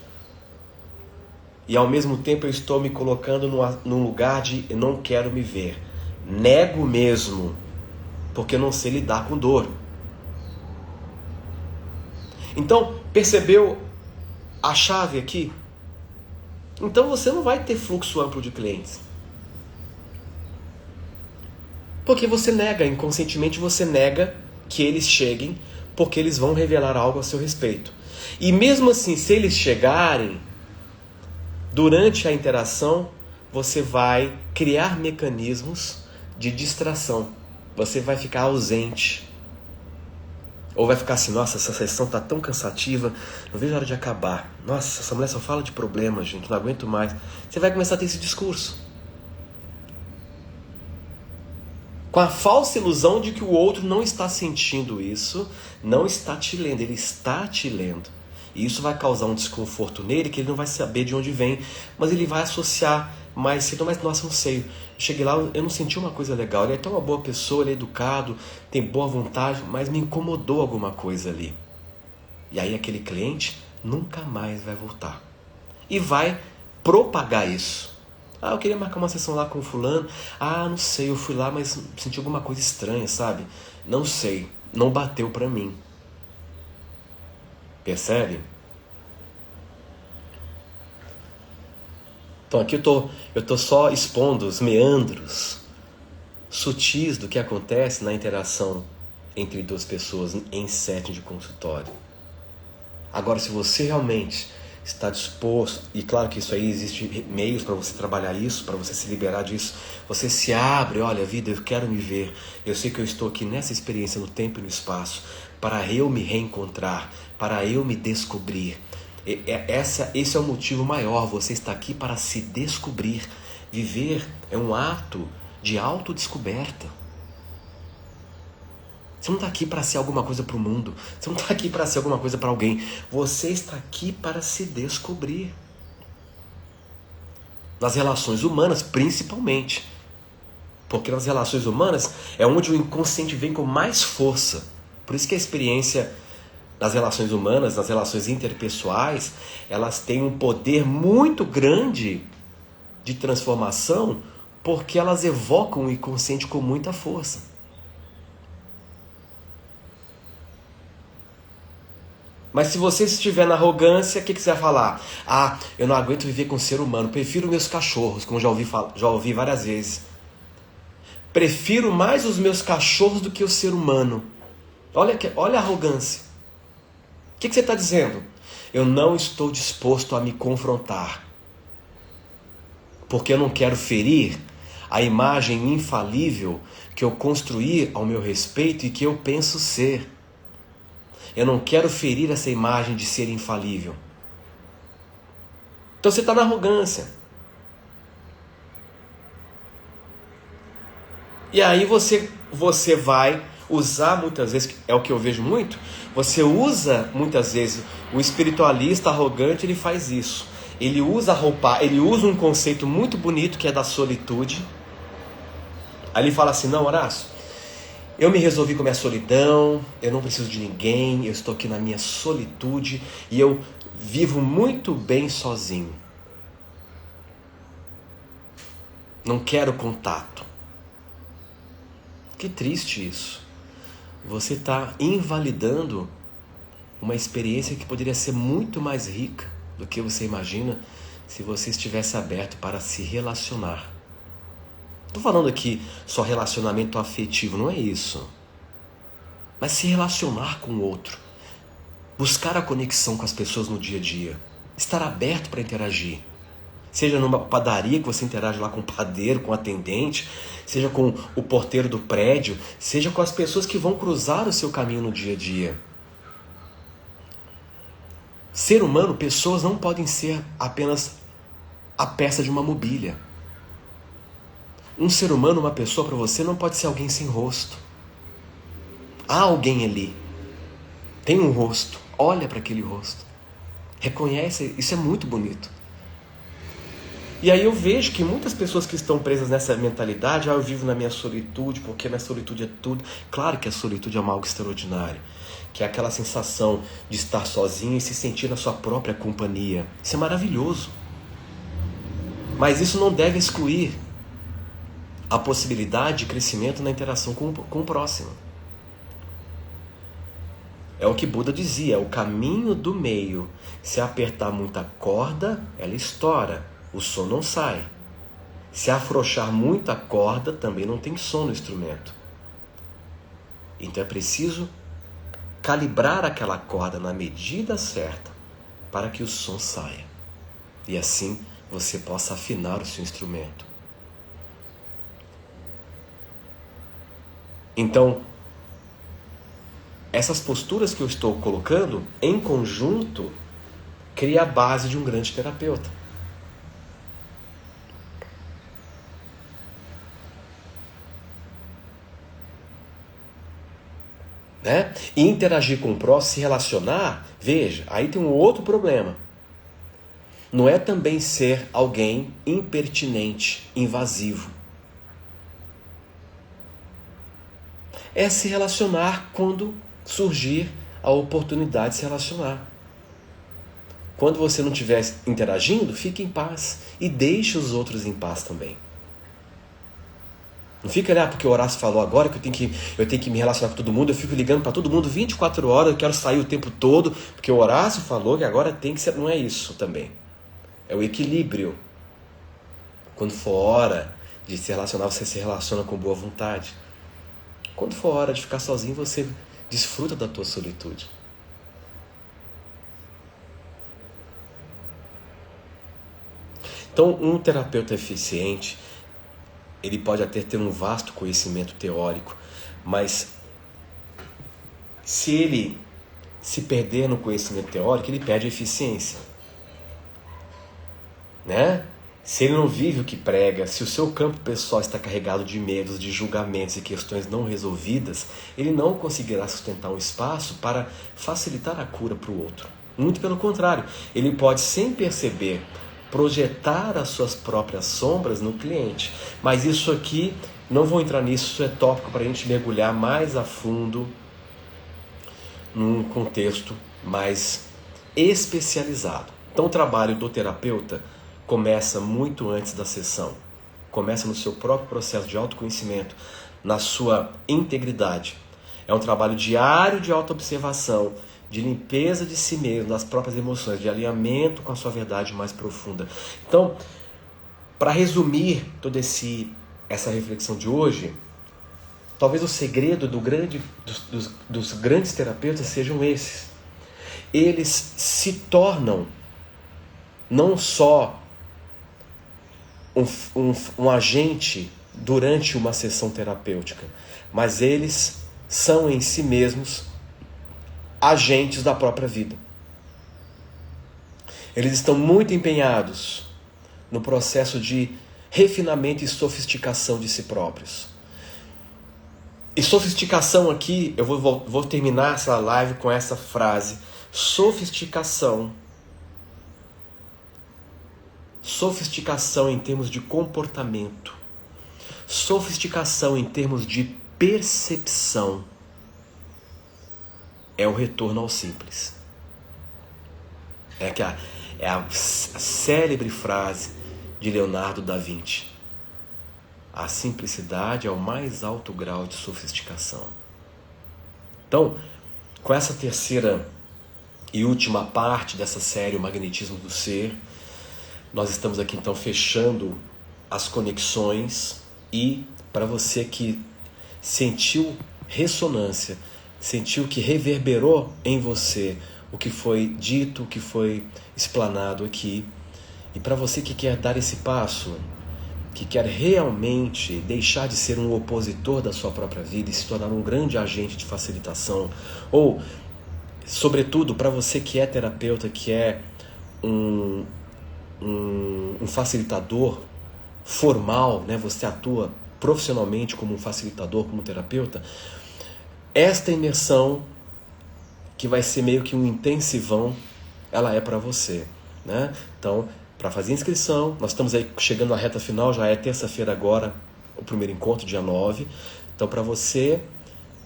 e ao mesmo tempo eu estou me colocando num lugar de eu não quero me ver, nego mesmo, porque eu não sei lidar com dor. Então, percebeu a chave aqui? Então você não vai ter fluxo amplo de clientes. Porque você nega, inconscientemente você nega que eles cheguem, porque eles vão revelar algo a seu respeito. E mesmo assim, se eles chegarem, durante a interação, você vai criar mecanismos de distração. Você vai ficar ausente. Ou vai ficar assim, nossa, essa sessão tá tão cansativa, não vejo a hora de acabar. Nossa, essa mulher só fala de problemas, gente, não aguento mais. Você vai começar a ter esse discurso. Com a falsa ilusão de que o outro não está sentindo isso, não está te lendo, ele está te lendo. E isso vai causar um desconforto nele, que ele não vai saber de onde vem, mas ele vai associar mais cedo, mas nossa, não sei. Eu cheguei lá, eu não senti uma coisa legal. Ele é tão uma boa pessoa, ele é educado, tem boa vontade, mas me incomodou alguma coisa ali. E aí aquele cliente nunca mais vai voltar. E vai propagar isso. Ah, eu queria marcar uma sessão lá com o fulano. Ah, não sei, eu fui lá, mas senti alguma coisa estranha, sabe? Não sei, não bateu pra mim. Percebe? Então aqui eu tô só expondo os meandros sutis do que acontece na interação entre duas pessoas em setting de consultório. Agora, se você realmente está disposto, e claro que isso aí existe meios para você trabalhar isso, para você se liberar disso, você se abre, olha, vida, eu quero me ver, eu sei que eu estou aqui nessa experiência no tempo e no espaço, para eu me reencontrar, para eu me descobrir. Esse é o motivo maior, você está aqui para se descobrir. Viver é um ato de autodescoberta. Você não está aqui para ser alguma coisa para o mundo. Você não está aqui para ser alguma coisa para alguém. Você está aqui para se descobrir. Nas relações humanas, principalmente. Porque nas relações humanas é onde o inconsciente vem com mais força. Por isso que a experiência nas relações humanas, nas relações interpessoais, elas têm um poder muito grande de transformação, porque elas evocam o inconsciente com muita força. Mas se você estiver na arrogância, o que você vai falar? Ah, eu não aguento viver com ser humano, prefiro meus cachorros, como já ouvi várias vezes. Prefiro mais os meus cachorros do que o ser humano. Olha a arrogância. O que você está dizendo? Eu não estou disposto a me confrontar, porque eu não quero ferir a imagem infalível que eu construí ao meu respeito e que eu penso ser. Eu não quero ferir essa imagem de ser infalível. Então você está na arrogância. E aí você vai usar muitas vezes, é o que eu vejo muito, você usa muitas vezes, o espiritualista arrogante, ele faz isso. Ele usa um conceito muito bonito que é da solitude. Aí ele fala assim, não, Horácio, eu me resolvi com a minha solidão, eu não preciso de ninguém, eu estou aqui na minha solitude e eu vivo muito bem sozinho. Não quero contato. Que triste isso. Você está invalidando uma experiência que poderia ser muito mais rica do que você imagina se você estivesse aberto para se relacionar. Estou falando aqui só relacionamento afetivo, não é isso. Mas se relacionar com o outro. Buscar a conexão com as pessoas no dia a dia. Estar aberto para interagir. Seja numa padaria que você interage lá com o padeiro, com o atendente, seja com o porteiro do prédio, seja com as pessoas que vão cruzar o seu caminho no dia a dia. Ser humano, pessoas não podem ser apenas a peça de uma mobília. Um ser humano, uma pessoa para você não pode ser alguém sem rosto. Há alguém ali. Tem um rosto. Olha para aquele rosto. Reconhece, isso é muito bonito. E aí eu vejo que muitas pessoas que estão presas nessa mentalidade, eu vivo na minha solitude, porque minha solitude é tudo. Claro que a solitude é algo extraordinário, que é aquela sensação de estar sozinho e se sentir na sua própria companhia. Isso é maravilhoso. Mas isso não deve excluir a possibilidade de crescimento na interação com o próximo. É o que Buda dizia, o caminho do meio. Se apertar muita corda, ela estoura. O som não sai. Se afrouxar muito a corda, também não tem som no instrumento. Então é preciso calibrar aquela corda na medida certa para que o som saia. E assim você possa afinar o seu instrumento. Então, essas posturas que eu estou colocando, em conjunto, cria a base de um grande terapeuta. Né? E interagir com o próximo, se relacionar, veja, aí tem um outro problema. não é também ser alguém impertinente, invasivo. É se relacionar quando surgir a oportunidade de se relacionar. Quando você não estiver interagindo, fique em paz e deixe os outros em paz também. Não fica, porque o Horácio falou agora que eu tenho que me relacionar com todo mundo, eu fico ligando para todo mundo 24 horas, eu quero sair o tempo todo, porque o Horácio falou que agora tem que ser. Não é isso também. É o equilíbrio. Quando for hora de se relacionar, você se relaciona com boa vontade. Quando for hora de ficar sozinho, você desfruta da tua solitude. Então, um terapeuta eficiente, ele pode até ter um vasto conhecimento teórico, mas se ele se perder no conhecimento teórico, ele perde a eficiência. Né? Se ele não vive o que prega, se o seu campo pessoal está carregado de medos, de julgamentos e questões não resolvidas, ele não conseguirá sustentar um espaço para facilitar a cura para o outro. Muito pelo contrário, ele pode, sem perceber, projetar as suas próprias sombras no cliente. Mas isso aqui, não vou entrar nisso, isso é tópico para a gente mergulhar mais a fundo num contexto mais especializado. Então o trabalho do terapeuta começa muito antes da sessão. Começa no seu próprio processo de autoconhecimento, na sua integridade. É um trabalho diário de autoobservação, de limpeza de si mesmo, das próprias emoções, de alinhamento com a sua verdade mais profunda. Então, para resumir toda essa reflexão de hoje, talvez o segredo dos grandes terapeutas sejam esses. Eles se tornam não só um agente durante uma sessão terapêutica, mas eles são em si mesmos agentes da própria vida. Eles estão muito empenhados no processo de refinamento e sofisticação de si próprios. E sofisticação aqui, eu vou terminar essa live com essa frase: sofisticação em termos de comportamento, sofisticação em termos de percepção, é o retorno ao simples. É a célebre frase de Leonardo da Vinci: a simplicidade é o mais alto grau de sofisticação. Então, com essa terceira e última parte dessa série, o magnetismo do ser, nós estamos aqui então fechando as conexões. E para você que sentiu ressonância, sentiu que reverberou em você o que foi dito, o que foi explanado aqui, e para você que quer dar esse passo, que quer realmente deixar de ser um opositor da sua própria vida e se tornar um grande agente de facilitação, ou, sobretudo, para você que é terapeuta, que é um facilitador formal, né? Você atua profissionalmente como um facilitador, como terapeuta, esta imersão, que vai ser meio que um intensivão, ela é para você, né? Então, para fazer inscrição, nós estamos aí chegando à reta final, já é terça-feira agora, o primeiro encontro, dia 9. Então, para você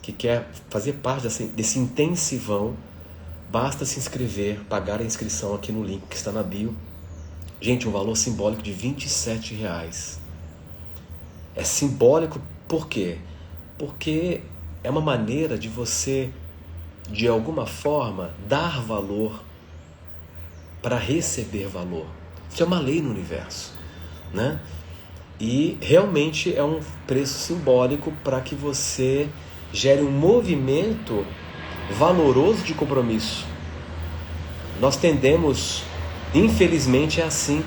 que quer fazer parte desse intensivão, basta se inscrever, pagar a inscrição aqui no link que está na bio. Gente, um valor simbólico de R$27. É simbólico por quê? Porque é uma maneira de você, de alguma forma, dar valor para receber valor. Isso é uma lei no universo, né? E realmente é um preço simbólico para que você gere um movimento valoroso de compromisso. Nós tendemos, infelizmente é assim,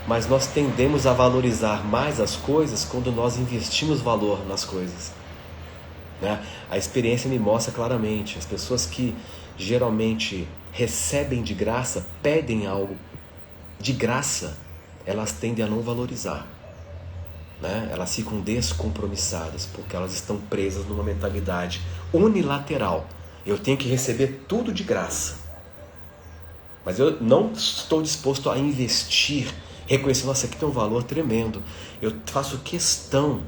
mas nós tendemos a valorizar mais as coisas quando nós investimos valor nas coisas, né? A experiência me mostra claramente, as pessoas que geralmente recebem de graça, pedem algo de graça, elas tendem a não valorizar, né? Elas ficam descompromissadas, porque elas estão presas numa mentalidade unilateral. Eu tenho que receber tudo de graça. Mas eu não estou disposto a investir, reconhecer, nossa, aqui tem um valor tremendo. Eu faço questão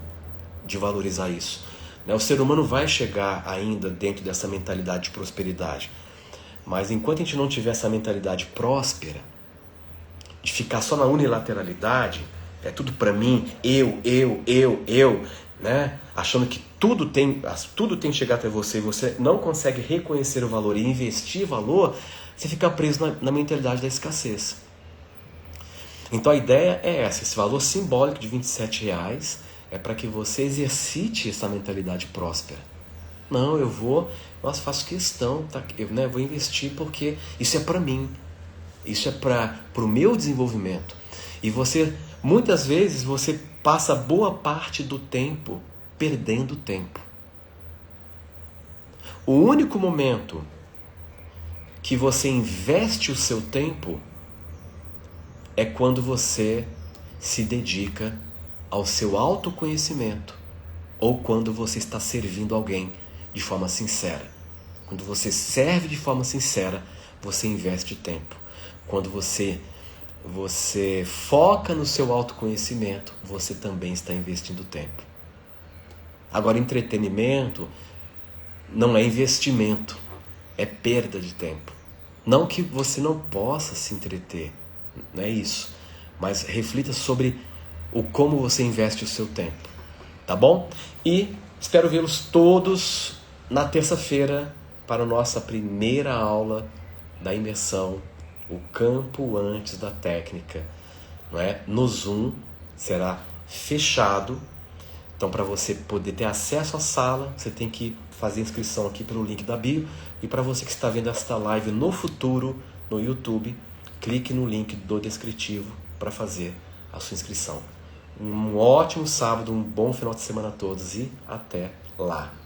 de valorizar isso. O ser humano vai chegar ainda dentro dessa mentalidade de prosperidade. Mas enquanto a gente não tiver essa mentalidade próspera, de ficar só na unilateralidade, é tudo para mim, eu, né? Achando que tudo tem que chegar até você e você não consegue reconhecer o valor e investir valor, você fica preso na mentalidade da escassez. Então a ideia é essa, esse valor simbólico de R$27 é para que você exercite essa mentalidade próspera. Não, faço questão, tá? Eu vou investir porque isso é para mim, isso é para o meu desenvolvimento. E muitas vezes você passa boa parte do tempo perdendo tempo. O único momento que você investe o seu tempo é quando você se dedica ao seu autoconhecimento ou quando você está servindo alguém de forma sincera. Quando você serve de forma sincera, você investe tempo. Quando você foca no seu autoconhecimento, você também está investindo tempo. Agora, entretenimento não é investimento, é perda de tempo. Não que você não possa se entreter, não é isso. Mas reflita sobre como você investe o seu tempo, tá bom? E espero vê-los todos na terça-feira para a nossa primeira aula da imersão, o campo antes da técnica, não é? No Zoom, será fechado. Então, para você poder ter acesso à sala, você tem que fazer inscrição aqui pelo link da bio. E para você que está vendo esta live no futuro, no YouTube, clique no link do descritivo para fazer a sua inscrição. Um ótimo sábado, um bom final de semana a todos e até lá!